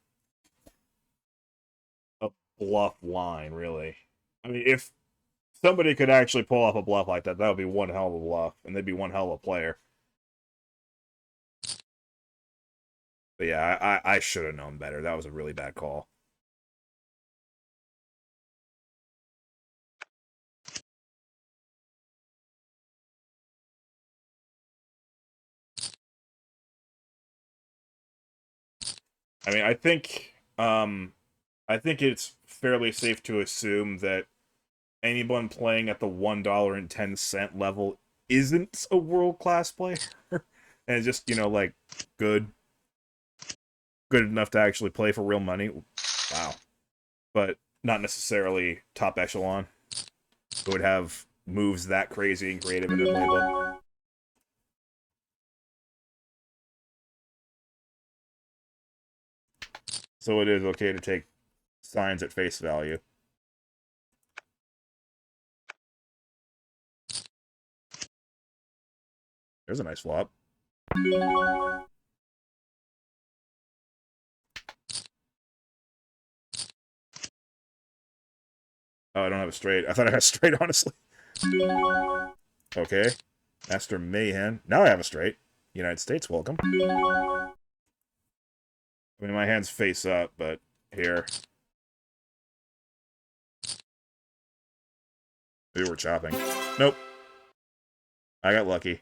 a bluff line, really. I mean, if somebody could actually pull off a bluff like that, that would be one hell of a bluff, and they'd be one hell of a player. But yeah, I should have known better. That was a really bad call. I mean, I think it's fairly safe to assume that anyone playing at the $1.10 level isn't a world class player, and just like good, good enough to actually play for real money. Wow, but not necessarily top echelon. Who would have moves that crazy and creative in their playbook? So it is okay to take signs at face value. There's a nice flop. Oh, I don't have a straight. I thought I had a straight, honestly. Okay. Master Mayhem. Now I have a straight. United States, welcome. I mean, my hand's face up, but here. We were chopping. Nope. I got lucky.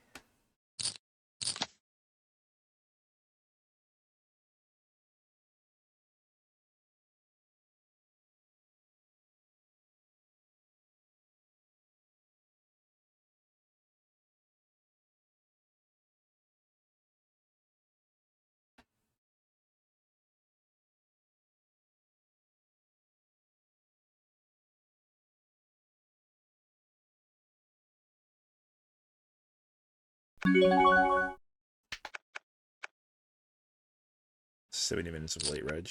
$70 of late reg.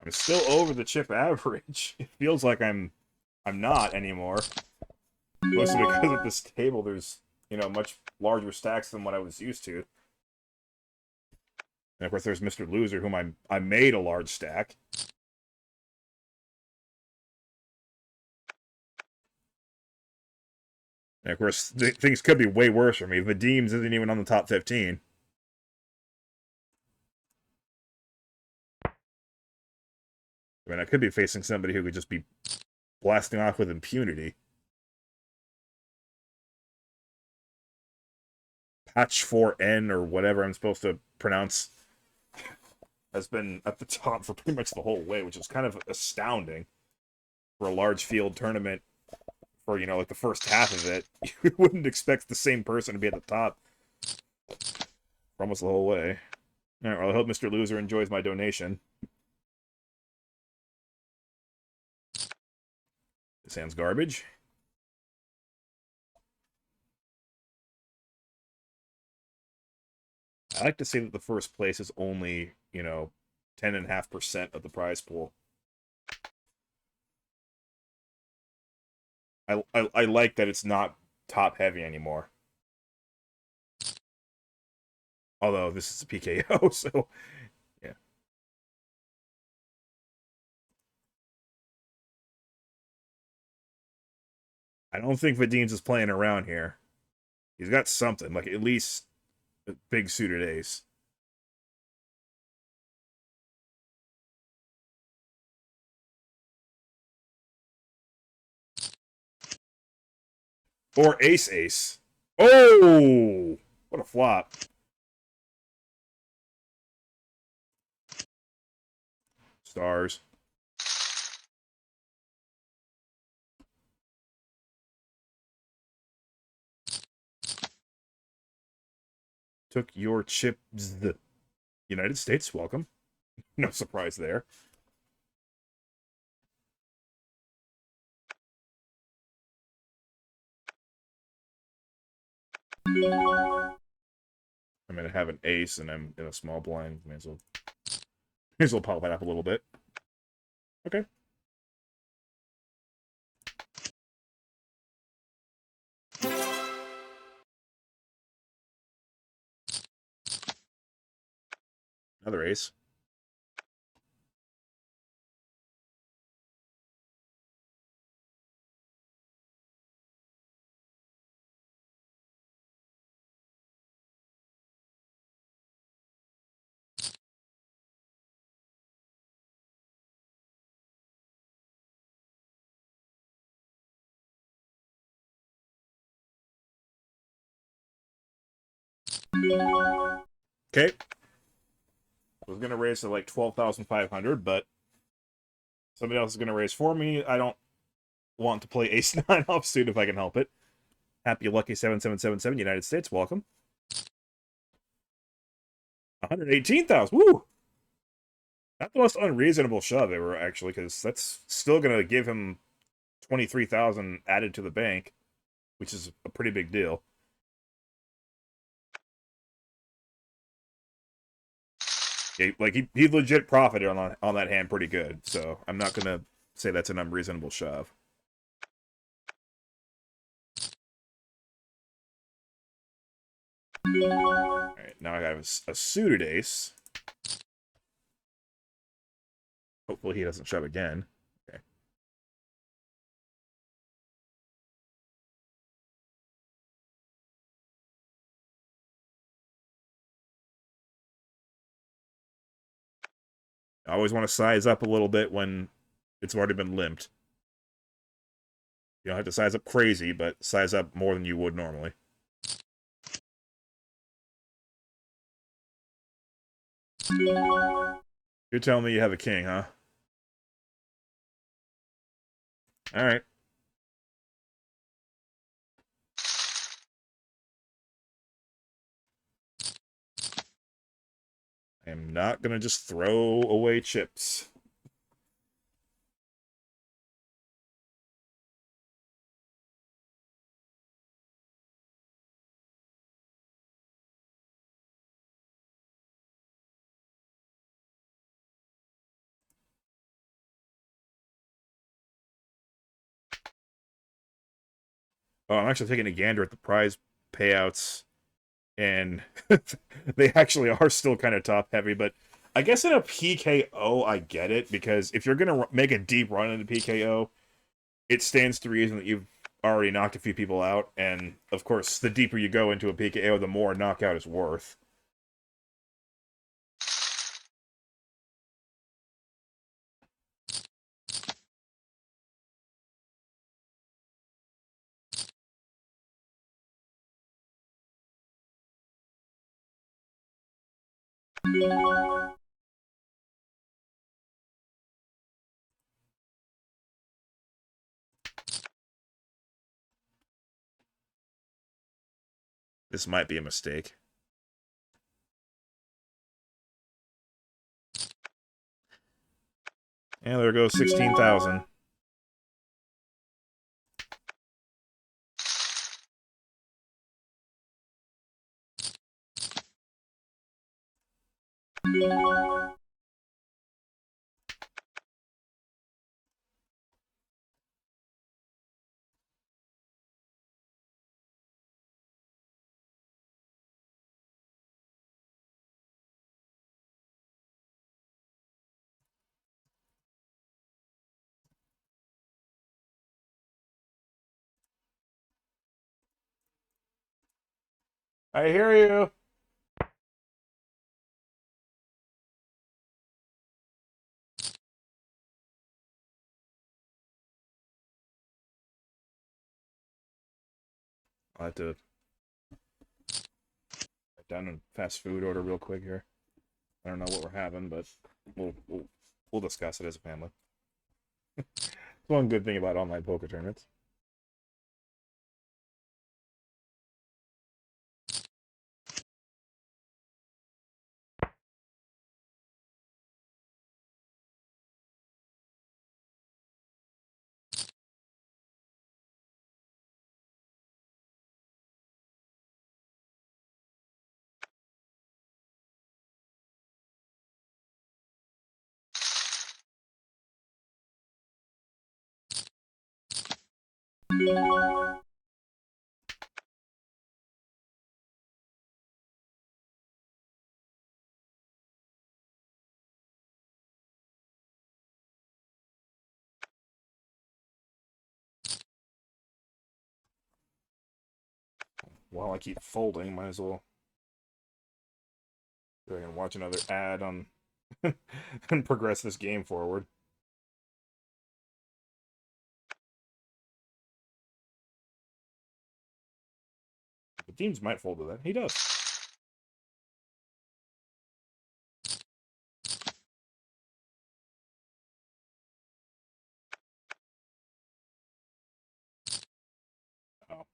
I'm still over the chip average. It feels like I'm not anymore. Mostly because at this table there's, much larger stacks than what I was used to. And of course there's Mr. Loser, whom I made a large stack. And of course things could be way worse for me. Vadim's isn't even on the top 15. I mean, I could be facing somebody who could just be blasting off with impunity. Patch 4N or whatever I'm supposed to pronounce has been at the top for pretty much the whole way, which is kind of astounding for a large field tournament. For, like the first half of it, you wouldn't expect the same person to be at the top for almost the whole way. Alright, well, I hope Mr. Loser enjoys my donation. This hand's garbage. I like to say that the first place is only, 10.5% of the prize pool. I like that it's not top heavy anymore. Although this is a PKO, so yeah. I don't think Vadim's is playing around here. He's got something, like at least a big suited ace. Or ace ace. Oh! What a flop. Stars. Took your chips. The United States, welcome. No surprise there. I'm gonna have an ace and I'm in a small blind. May as well pop that up a little bit. Okay. Another ace. Okay. I was gonna raise to like 12,500, but somebody else is gonna raise for me. I don't want to play ace 9 offsuit if I can help it. Happy lucky 7777 United States, welcome. 118,000. Woo! Not the most unreasonable shove ever, actually, because that's still gonna give him 23,000 added to the bank, which is a pretty big deal. Yeah, like he legit profited on that hand pretty good, so I'm not gonna say that's an unreasonable shove. Alright, now I got a suited ace. Hopefully he doesn't shove again. Okay. I always want to size up a little bit when it's already been limped. You don't have to size up crazy, but size up more than you would normally. You're telling me you have a king, huh? Alright. I am not gonna just throw away chips. Oh, I'm actually taking a gander at the prize payouts, and they actually are still kind of top heavy. But I guess in a PKO, I get it, because if you're gonna make a deep run into PKO, it stands to reason that you've already knocked a few people out, and of course, the deeper you go into a PKO, the more a knockout is worth. This might be a mistake. And there goes 16,000. I hear you. I'll have to write down a fast food order real quick here. I don't know what we're having, but we'll discuss it as a family. It's one good thing about online poker tournaments. While I keep folding, might as well go ahead and watch another ad on and progress this game forward. The teams might fold to that. He does. Oh,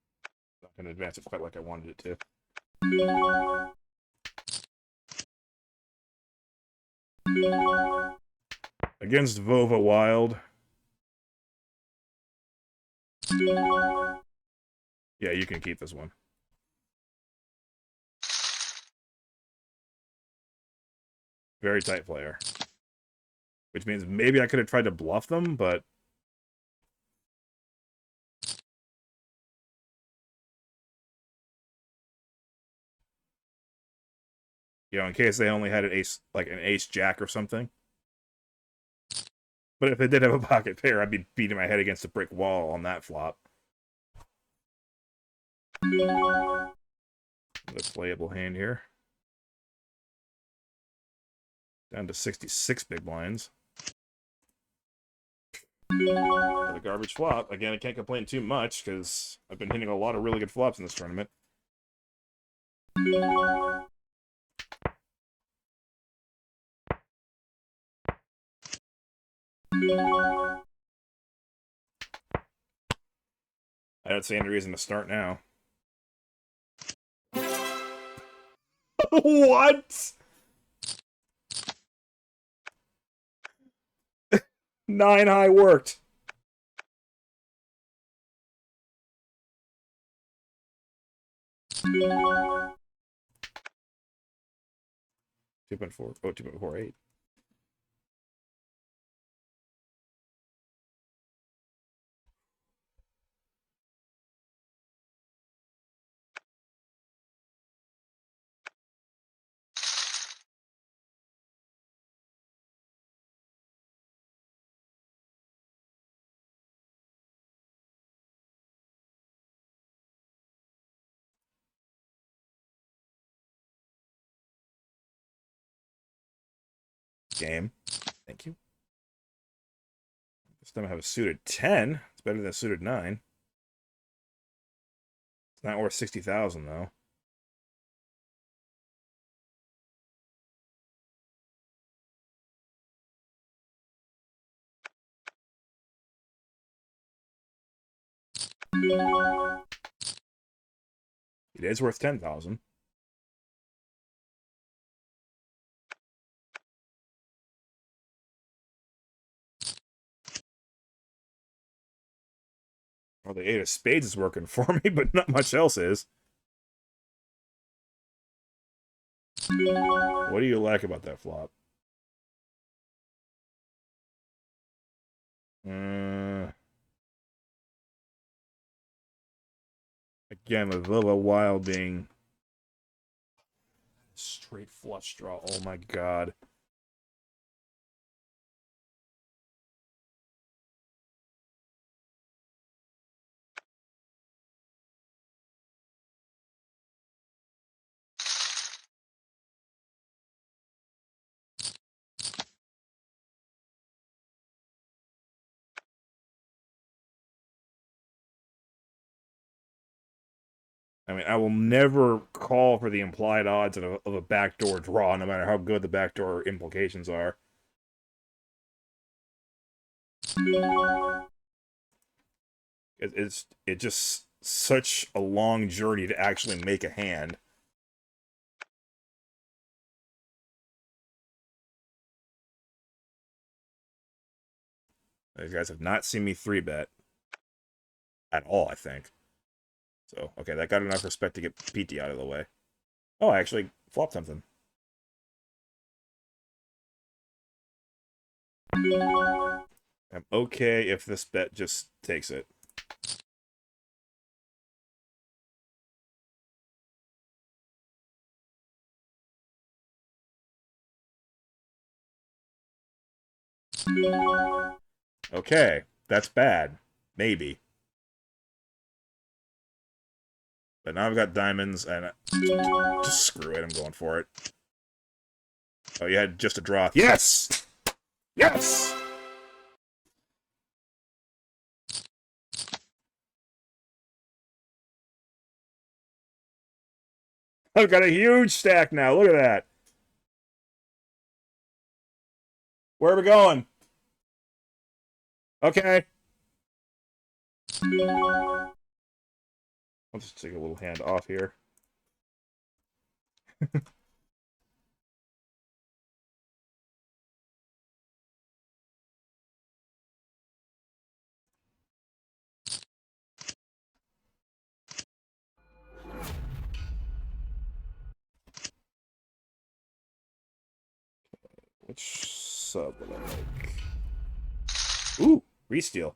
not going to advance it quite like I wanted it to. Against Vova Wild. Yeah, you can keep this one. Very tight player. Which means maybe I could have tried to bluff them, but in case they only had an ace, like an ace jack or something. But if they did have a pocket pair, I'd be beating my head against a brick wall on that flop. Another playable hand here. Down to 66 big blinds. Another garbage flop. Again, I can't complain too much because I've been hitting a lot of really good flops in this tournament. I don't see any reason to start now. What? 9 high worked. $2.4. Oh, 2.48. game. Thank you. This time I have a suited 10. It's better than a suited 9. It's not worth 60,000 though. It is worth 10,000. Well, the 8 of spades is working for me, but not much else is. What do you like about that flop? Again, with Lila Wild being straight flush draw. Oh my god. I mean, I will never call for the implied odds of a backdoor draw, no matter how good the backdoor implications are. It's just such a long journey to actually make a hand. You guys have not seen me 3-bet at all, I think. So, okay, that got enough respect to get PT out of the way. Oh, I actually flopped something. I'm okay if this bet just takes it. Okay, that's bad. Maybe. But now I've got diamonds, and just screw it, I'm going for it. Oh, you had just a draw. Yes! Yes! I've got a huge stack now, look at that. Where are we going? Okay. I'll just take a little hand off here. Which sub would I like? Ooh, Resteal.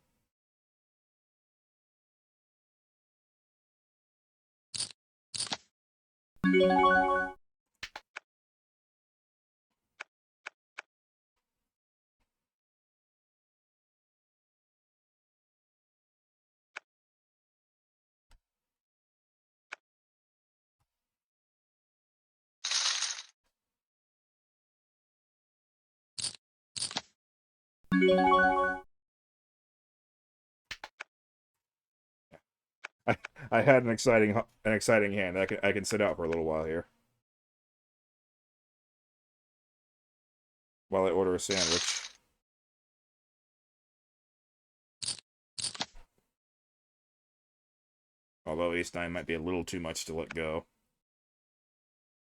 I, I had an exciting hand. I can sit out for a little while here while I order a sandwich. Although ace-9 might be a little too much to let go.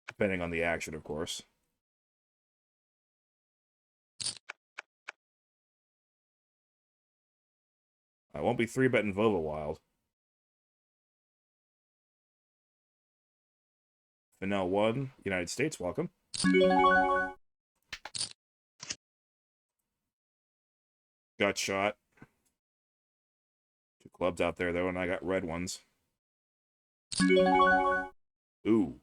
Depending on the action, of course. I won't be 3-betting Vova Wild. Vanilla 1, United States, welcome. Got shot. 2 clubs out there, though, and I got red ones. Ooh.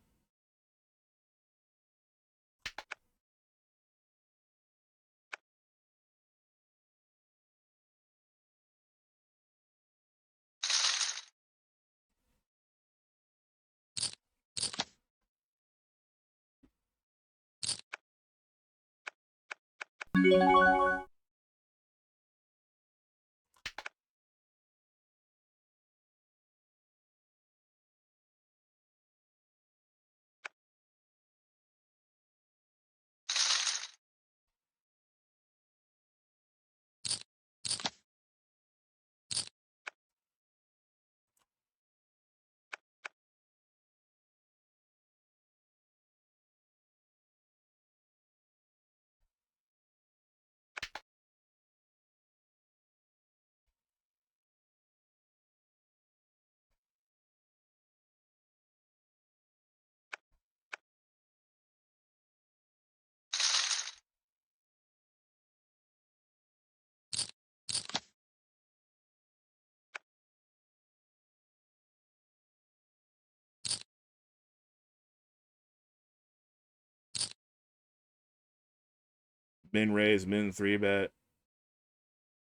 Min raise, min 3-bet,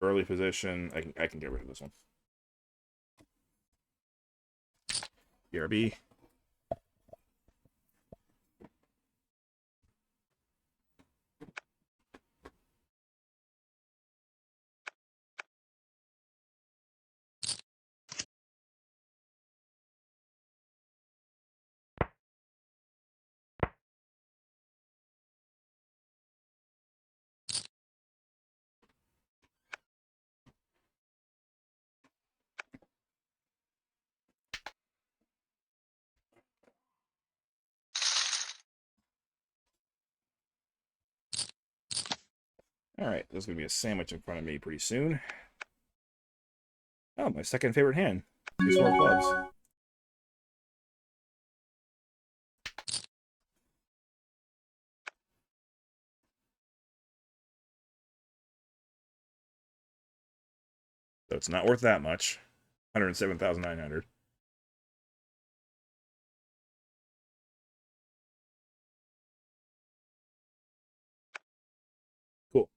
early position. I can get rid of this one. BRB. Alright, there's going to be a sandwich in front of me pretty soon. Oh, my second favorite hand. These 4 clubs. So it's not worth that much. 107,900. Cool.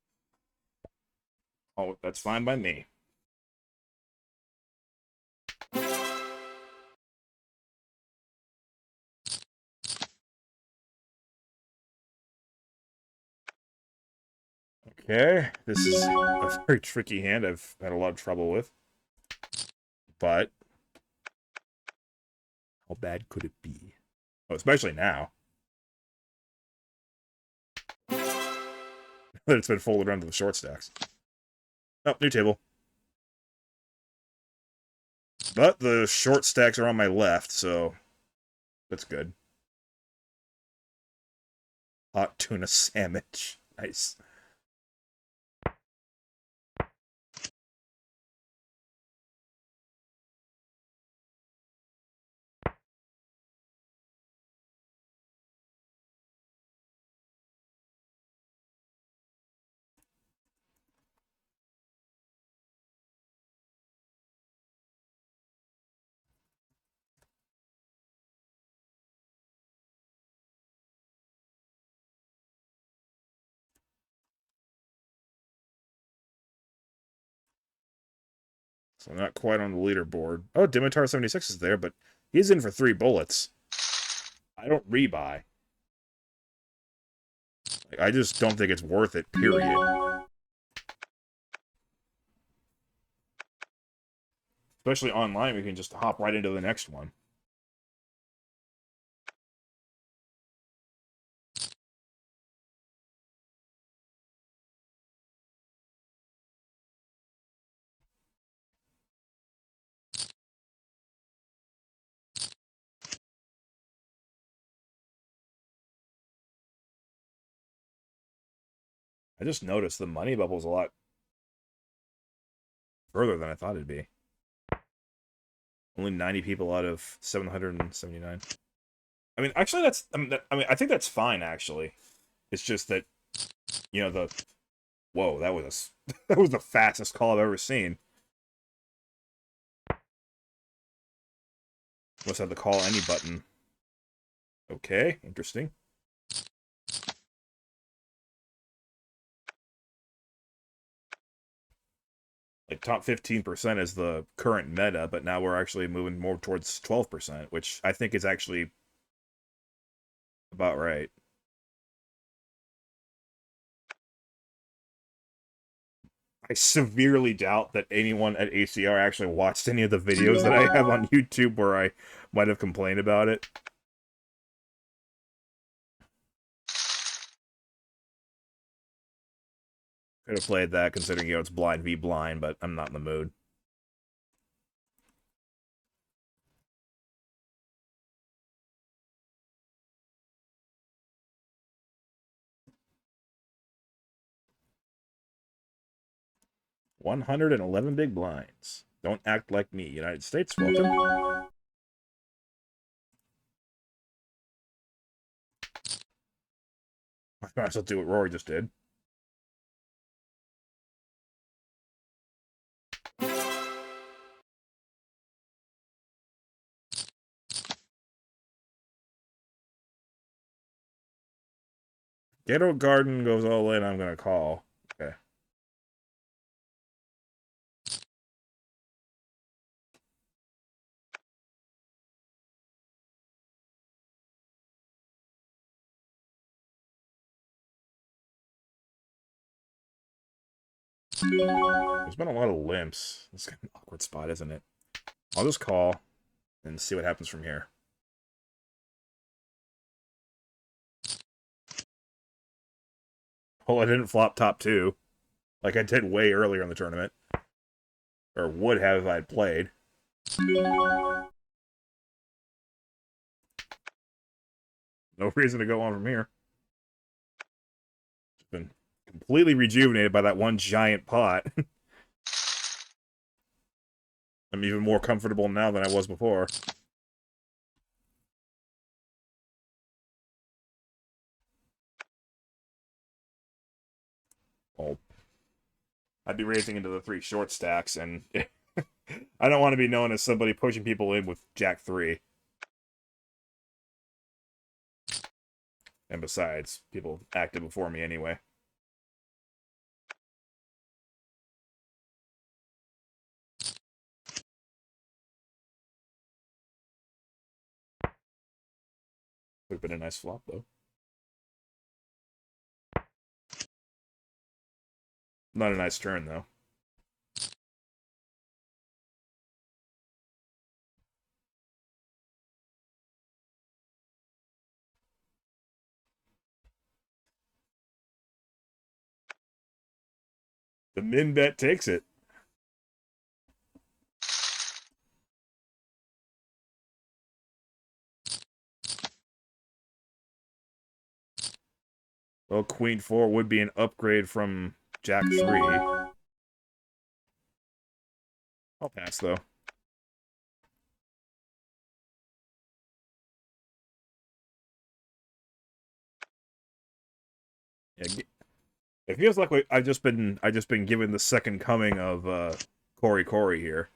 Oh, that's fine by me. Okay, this is a very tricky hand I've had a lot of trouble with. But how bad could it be? Oh, especially now that it's been folded onto the short stacks. Oh, new table. But the short stacks are on my left, so that's good. Hot tuna sandwich. Nice. So I'm not quite on the leaderboard. Oh, Dimitar76 is there, but he's in for 3 bullets. I don't rebuy. Like, I just don't think it's worth it, period. Especially online, we can just hop right into the next one. I just noticed the money bubble's a lot further than I thought it'd be. Only 90 people out of 779. I mean, actually, that's. I think that's fine. Actually, it's just that, the. Whoa, that was that was the fastest call I've ever seen. Must have the call any button. Okay, interesting. Like top 15% is the current meta, but now we're actually moving more towards 12%, which I think is actually about right. I severely doubt that anyone at ACR actually watched any of the videos that I have on YouTube where I might have complained about it. Could have played that considering, you know, it's blind v blind, but I'm not in the mood. $111 big blinds. Don't act like me. United States, welcome. I might as well do what Rory just did. Ghetto Garden goes all in, I'm gonna call. Okay. There's been a lot of limps. It's kind of an awkward spot, isn't it? I'll just call and see what happens from here. Oh, I didn't flop top two, like I did way earlier in the tournament. Or would have if I'd played. No reason to go on from here. Just been completely rejuvenated by that one giant pot. I'm even more comfortable now than I was before. Oh. I'd be raising into the 3 short stacks, and I don't want to be known as somebody pushing people in with Jack 3. And besides, people acted before me anyway. Would have been a nice flop, though. Not a nice turn, though. The min bet takes it. Well, Queen 4 would be an upgrade from Jack 3. I'll pass, though. Yeah, it feels like I've just been given the second coming of Corey here.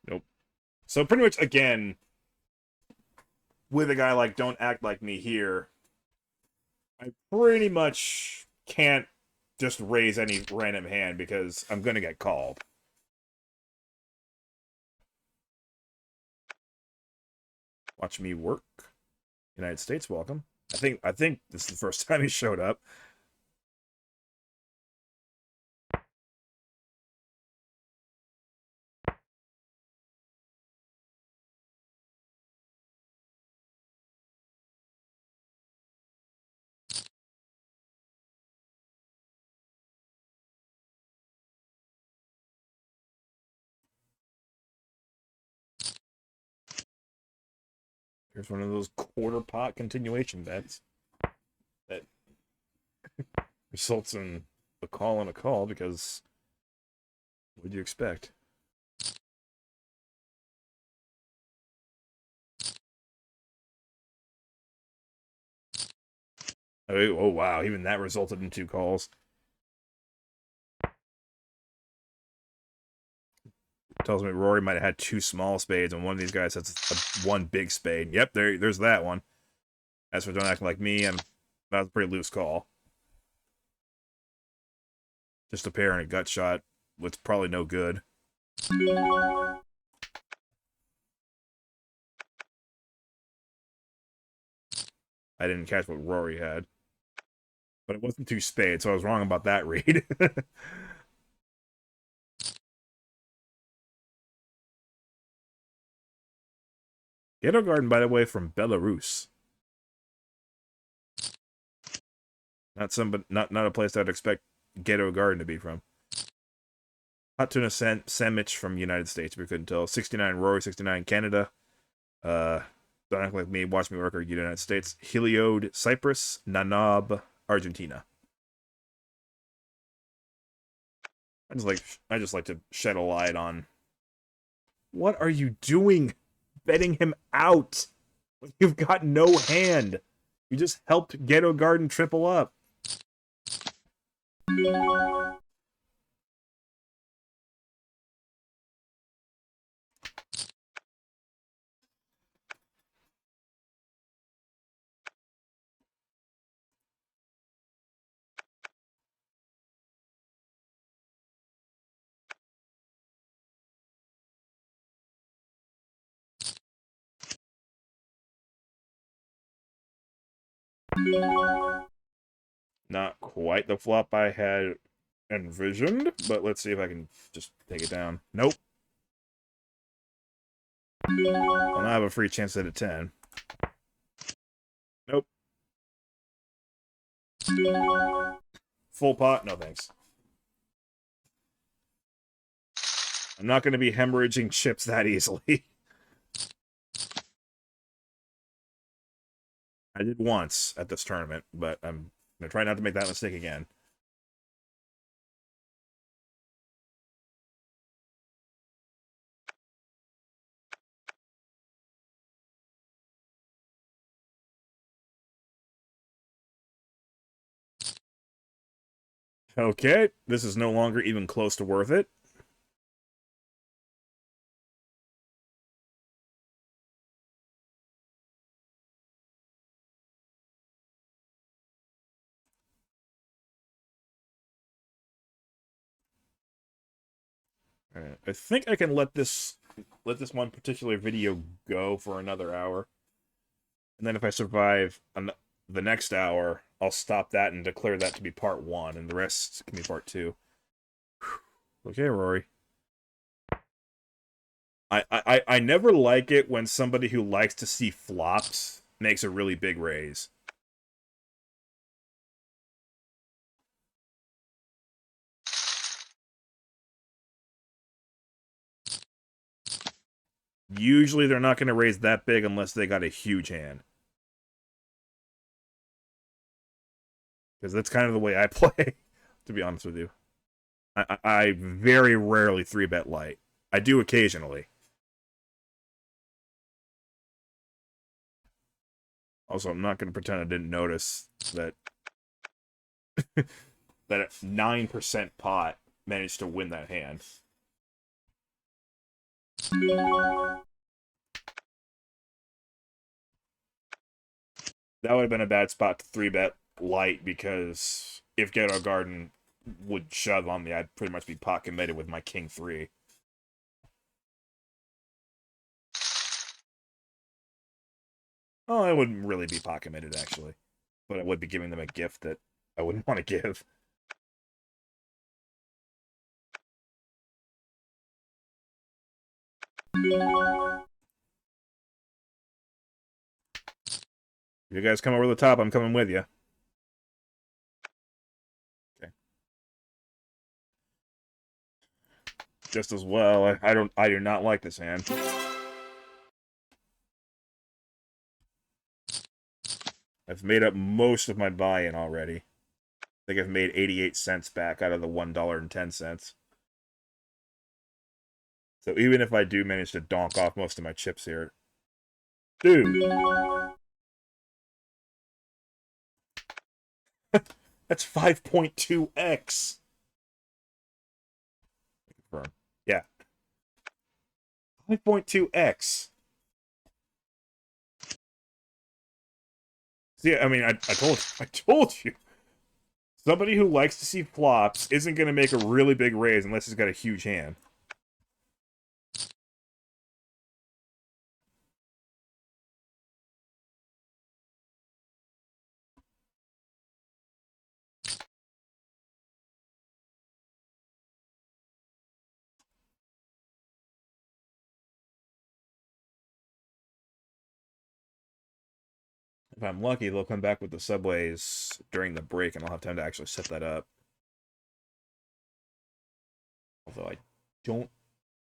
Nope. So pretty much again, with a guy like Don't Act Like Me here, I pretty much can't just raise any random hand because I'm gonna get called. Watch me work. United States, welcome. I think this is the first time he showed up. Here's one of those quarter pot continuation bets that results in a call and a call because what do you expect? Oh wow, even that resulted in 2 calls. Tells me Rory might have had 2 small spades, and one of these guys has one big spade. Yep, there's that one. As for don't act like me, and that was a pretty loose call. Just a pair and a gut shot, which probably no good. I didn't catch what Rory had. But it wasn't 2 spades, so I was wrong about that read. Ghetto Garden, by the way, from Belarus. Not a place I'd expect Ghetto Garden to be from. Hot tuna sandwich from United States, we couldn't tell. 69 Rory, 69 Canada. Don't act like me, watch me work, or United States. Heliode, Cyprus. Nanab, Argentina. I just like to shed a light on. What are you doing? Betting him out. You've got no hand. You just helped Ghetto Garden triple up. Not quite the flop I had envisioned, but let's see if I can just take it down. Nope. I'll now have a free chance at a 10. Nope. Full pot? No thanks. I'm not going to be hemorrhaging chips that easily. I did once at this tournament, but I'm going to try not to make that mistake again. Okay, this is no longer even close to worth it. Alright, I think I can let this one particular video go for another hour. And then if I survive the next hour, I'll stop that and declare that to be part 1, and the rest can be part 2. Okay, Rory. I never like it when somebody who likes to see flops makes a really big raise. Usually they're not going to raise that big unless they got a huge hand. Because that's kind of the way I play, to be honest with you. I very rarely 3-bet light. I do occasionally. Also, I'm not going to pretend I didn't notice that that 9% pot managed to win that hand. That would have been a bad spot to 3-bet light, because if Ghetto Garden would shove on me, I'd pretty much be pot committed with my King 3. Oh, I wouldn't really be pot committed, actually. But I would be giving them a gift that I wouldn't want to give. If you guys come over the top, I'm coming with you. Okay. Just as well. I do not like this hand. I've made up most of my buy-in already. I think I've made 88 cents back out of the $1.10. So even if I do manage to donk off most of my chips here... Dude! That's 5.2x! Yeah. 5.2x. See, I mean, I told you. Somebody who likes to see flops isn't going to make a really big raise unless he's got a huge hand. If I'm lucky, they'll come back with the subways during the break, and I'll have time to actually set that up. Although I don't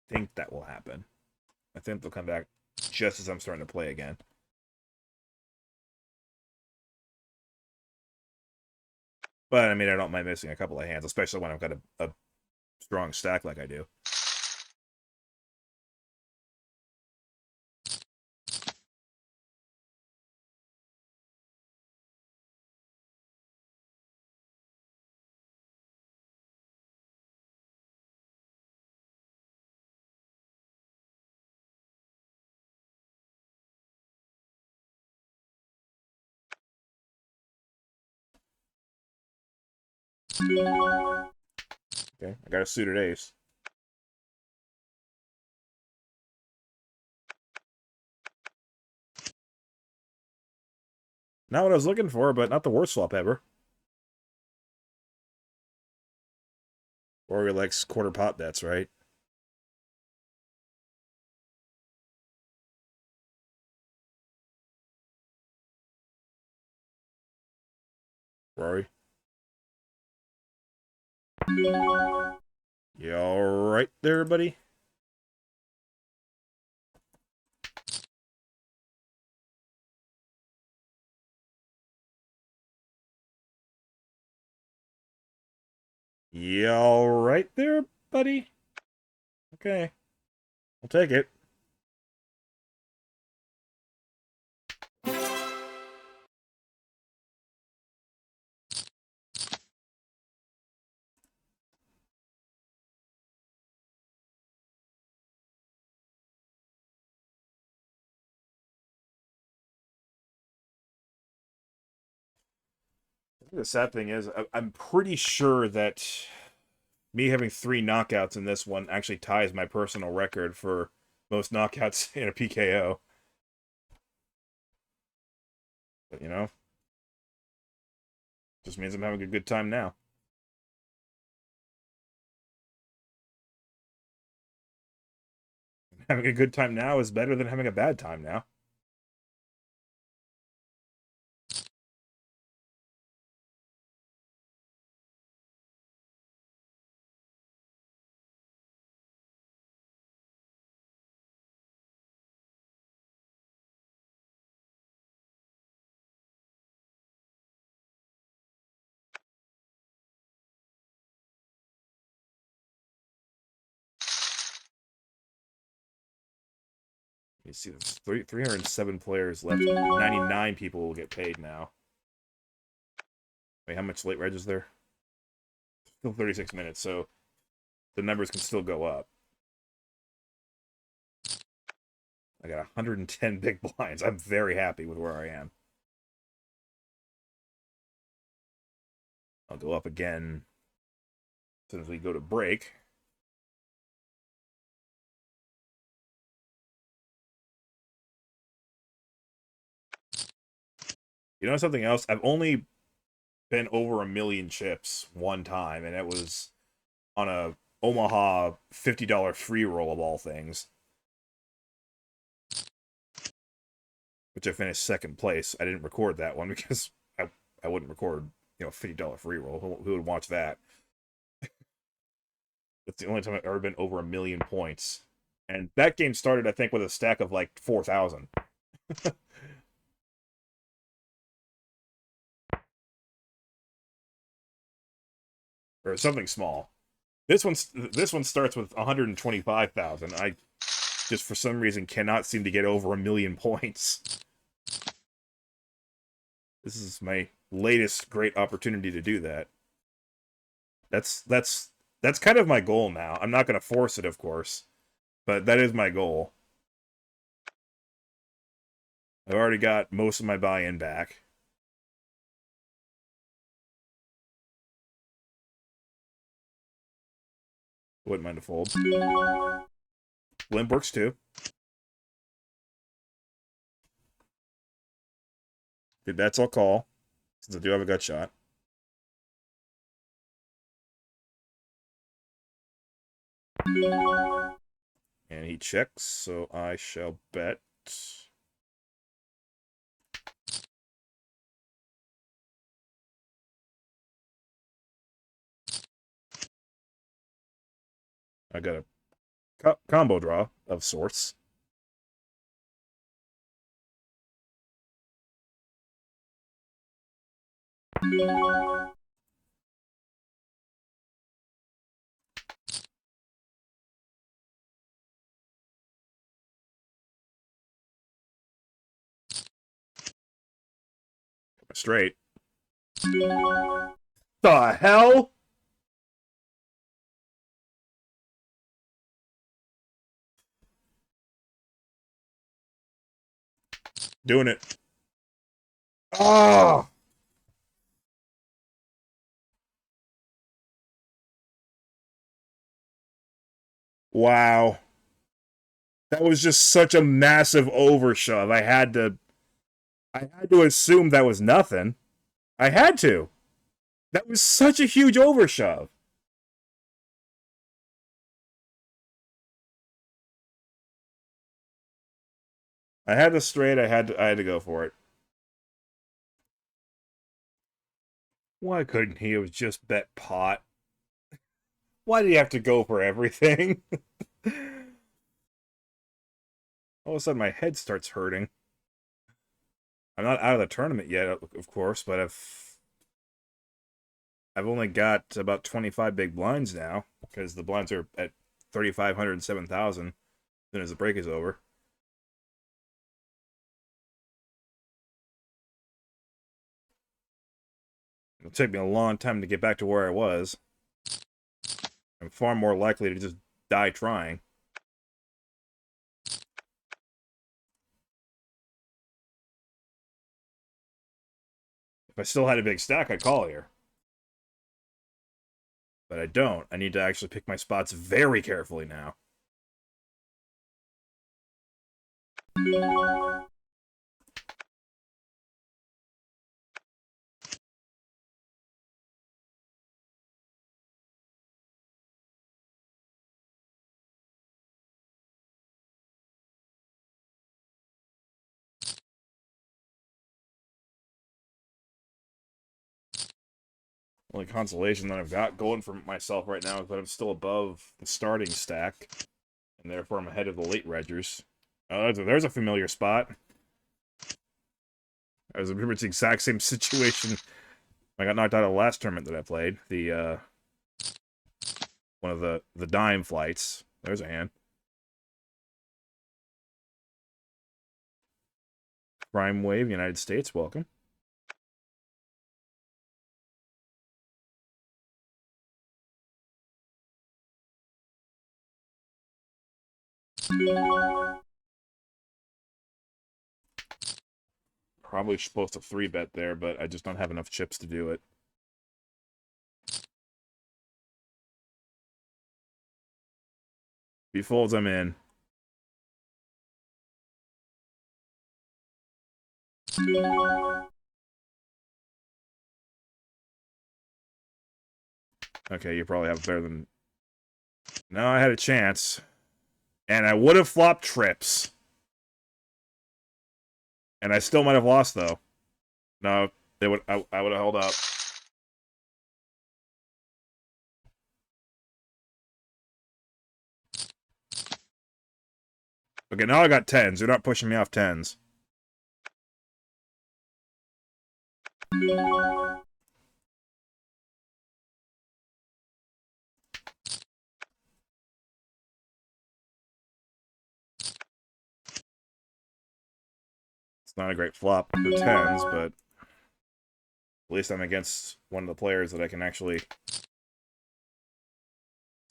think that will happen. I think they'll come back just as I'm starting to play again. But, I mean, I don't mind missing a couple of hands, especially when I've got a strong stack like I do. Okay, I got a suited ace. Not what I was looking for, but not the worst swap ever. Rory likes quarter pot bets, right? Rory? You alright there, buddy? You alright there, buddy? Okay. I'll take it. The sad thing is, I'm pretty sure that me having 3 knockouts in this one actually ties my personal record for most knockouts in a PKO. But, you know, just means I'm having a good time now. Having a good time now is better than having a bad time now. You see, there's 307 players left. 99 people will get paid now. Wait, how much late reg is there? Still 36 minutes, so the numbers can still go up. I got 110 big blinds. I'm very happy with where I am. I'll go up again as soon as we go to break. You know something else? I've only been over 1,000,000 chips one time, and it was on a Omaha $50 free roll of all things, which I finished second place. I didn't record that one because I wouldn't record, you know, $50 free roll. Who would watch that? That's the only time I've ever been over 1,000,000 points. And that game started, I think, with a stack of like 4,000. Or something small. This one starts with 125,000. I just for some reason cannot seem to get over 1,000,000 points. This is my latest great opportunity to do that. That's kind of my goal now. I'm not going to force it, of course. But that is my goal. I've already got most of my buy-in back. Wouldn't mind a fold. Limp works too. Good bets, I'll call, since I do have a gut shot. And he checks, so I shall bet. I got a combo draw of sorts. Straight. The hell? Doing it. Oh! Wow. That was just such a massive overshove. I had to assume that was nothing. I had to. That was such a huge overshove. I had the straight, I had to go for it. Why couldn't he have just bet pot? Why did he have to go for everything? All of a sudden my head starts hurting. I'm not out of the tournament yet, of course, but I've only got about 25 big blinds now, because the blinds are at 3,500 and 7,000 then as the break is over. It'll take me a long time to get back to where I was. I'm far more likely to just die trying. If I still had a big stack, I'd call here. But I don't. I need to actually pick my spots very carefully now. Only consolation that I've got going for myself right now is that I'm still above the starting stack, and therefore I'm ahead of the late reggers. Oh, there's a familiar spot. I was pretty much the exact same situation. I got knocked out of the last tournament that I played. The one of the dime flights. There's a hand. Prime Wave, United States, welcome. Probably supposed to 3-bet there, but I just don't have enough chips to do it. If he folds, I'm in. Okay, you probably have better than... No, I had a chance. And I would have flopped trips. And I still might have lost, though. No, I would have held up. Okay, now I got 10s. You're not pushing me off 10s. It's not a great flop for 10s, but at least I'm against one of the players that I can actually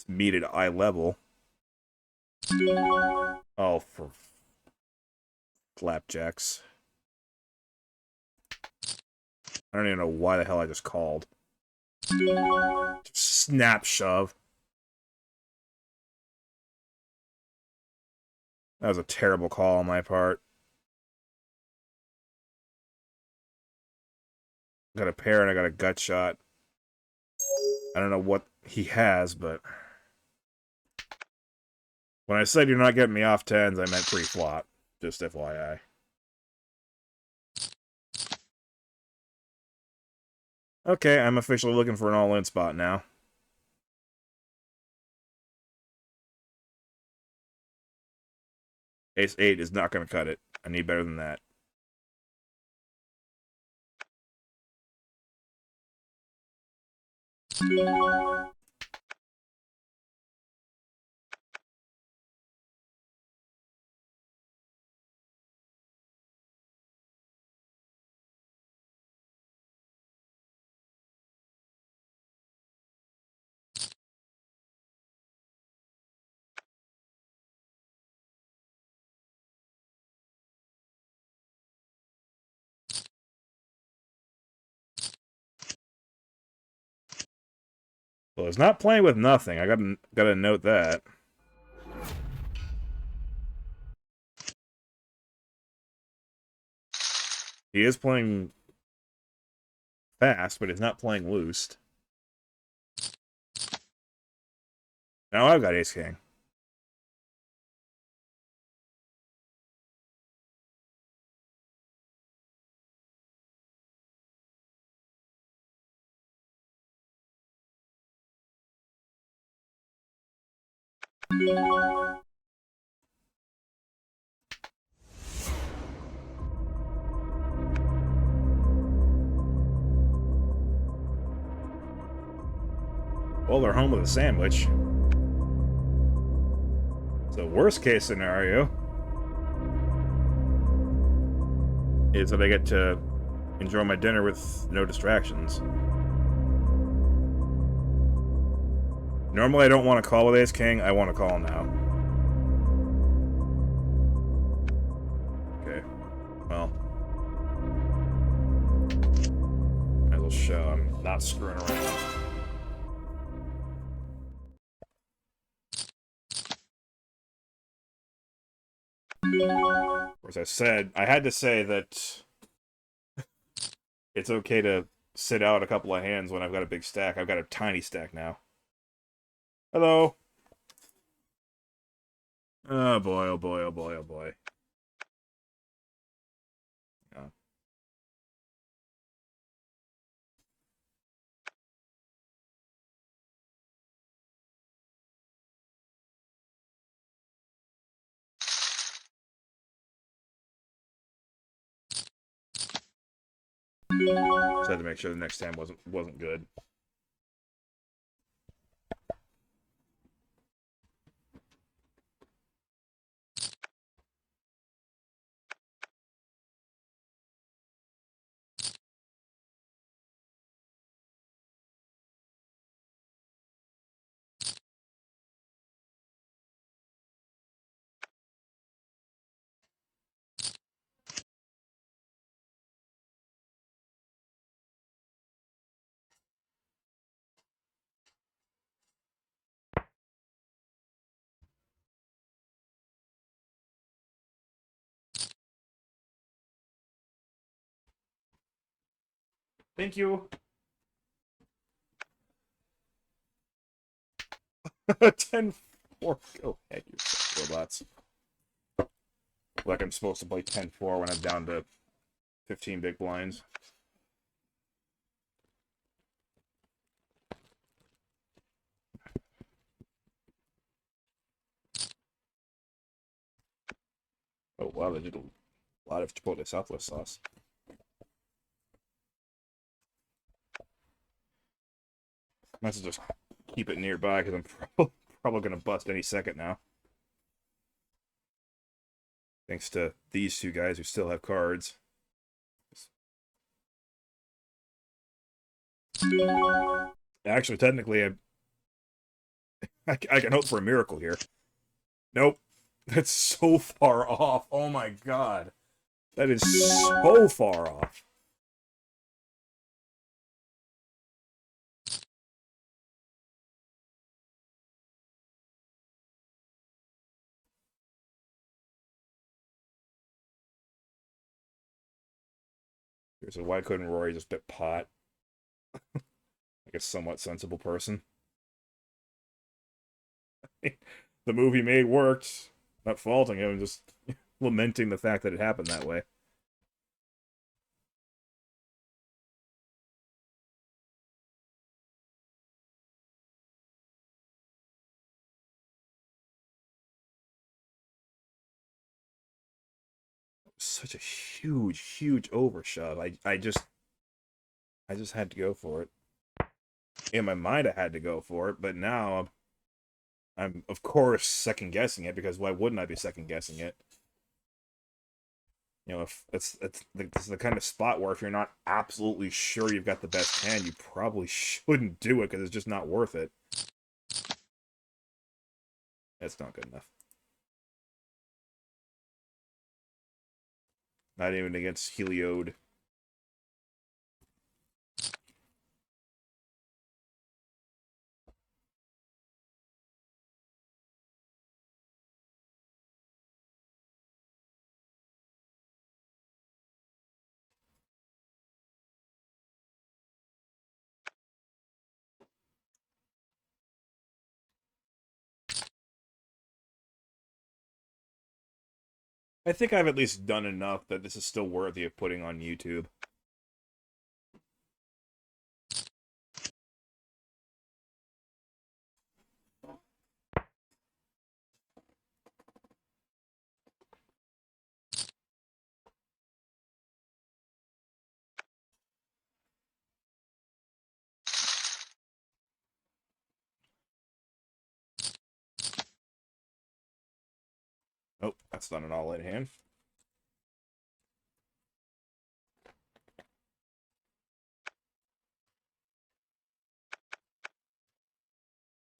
meet at eye level. Oh, for flapjacks. I don't even know why the hell I just called. Snap shove. That was a terrible call on my part. Got a pair and I got a gut shot. I don't know what he has, but when I said you're not getting me off tens, I meant pre-flop. Just FYI. Okay, I'm officially looking for an all-in spot now. Ace-8 is not going to cut it. I need better than that. Well, he's not playing with nothing. I gotta note that. He is playing fast, but he's not playing loose. Now I've got ace-king. Well, they're home with a sandwich. So worst case scenario is that I get to enjoy my dinner with no distractions. Normally I don't want to call with ace-king. I want to call now. Okay. Well. Might as well show I'm not screwing around. As I said, I had to say that it's okay to sit out a couple of hands when I've got a big stack. I've got a tiny stack now. Hello. Oh boy, oh boy, oh boy, oh boy. Yeah. Just had to make sure the next hand wasn't good. Thank you. 10-4. Go heck yourself, robots. Like I'm supposed to play 10-4 when I'm down to 15 big blinds. Oh wow, they did a lot of Chipotle Southwest sauce. Might as well just keep it nearby because I'm probably going to bust any second now. Thanks to these two guys who still have cards. Actually, technically, I can hope for a miracle here. Nope. That's so far off. Oh my god. That is so far off. So why couldn't Rory just bit pot? Like a somewhat sensible person. The move he made worked. Not faulting him, just lamenting the fact that it happened that way. Such a huge overshove. I just had to go for it. In my mind, I had to go for it, but now I'm of course second guessing it because why wouldn't I be second guessing it? You know, if it's the kind of spot where if you're not absolutely sure you've got the best hand, you probably shouldn't do it because it's just not worth it. That's not good enough. Not even against Heliode. I think I've at least done enough that this is still worthy of putting on YouTube. Nope, that's not an all-in hand.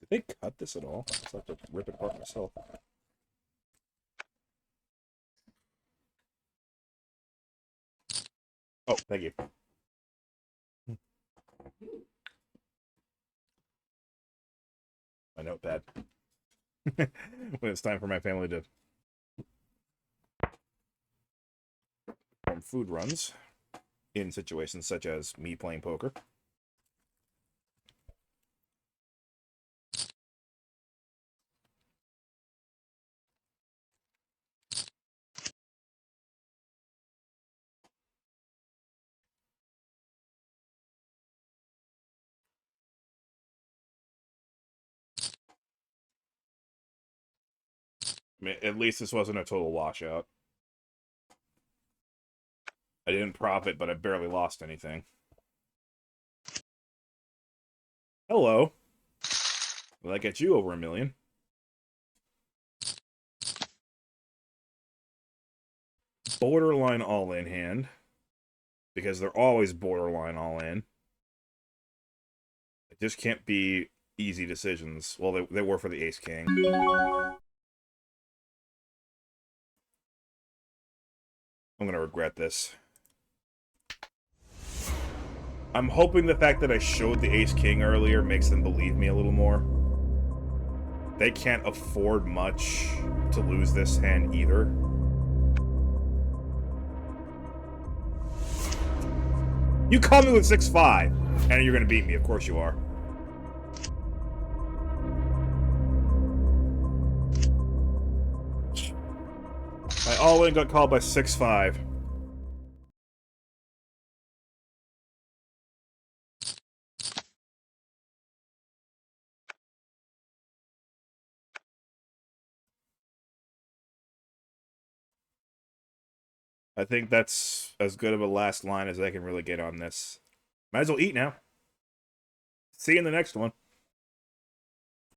Did they cut this at all? I just have to rip it apart myself. Oh, thank you. My notepad. When it's time for my family to perform food runs in situations such as me playing poker. I mean, at least this wasn't a total washout. I didn't profit, but I barely lost anything. Hello. Will that get you over 1,000,000? Borderline all-in hand. Because they're always borderline all-in. It just can't be easy decisions. Well, they were for the ace-king. I'm gonna regret this. I'm hoping the fact that I showed the ace-king earlier makes them believe me a little more. They can't afford much to lose this hand either. You call me with 6-5, and you're gonna beat me. Of course you are. My all-in got called by 6-5. I think that's as good of a last line as I can really get on this. Might as well eat now. See you in the next one.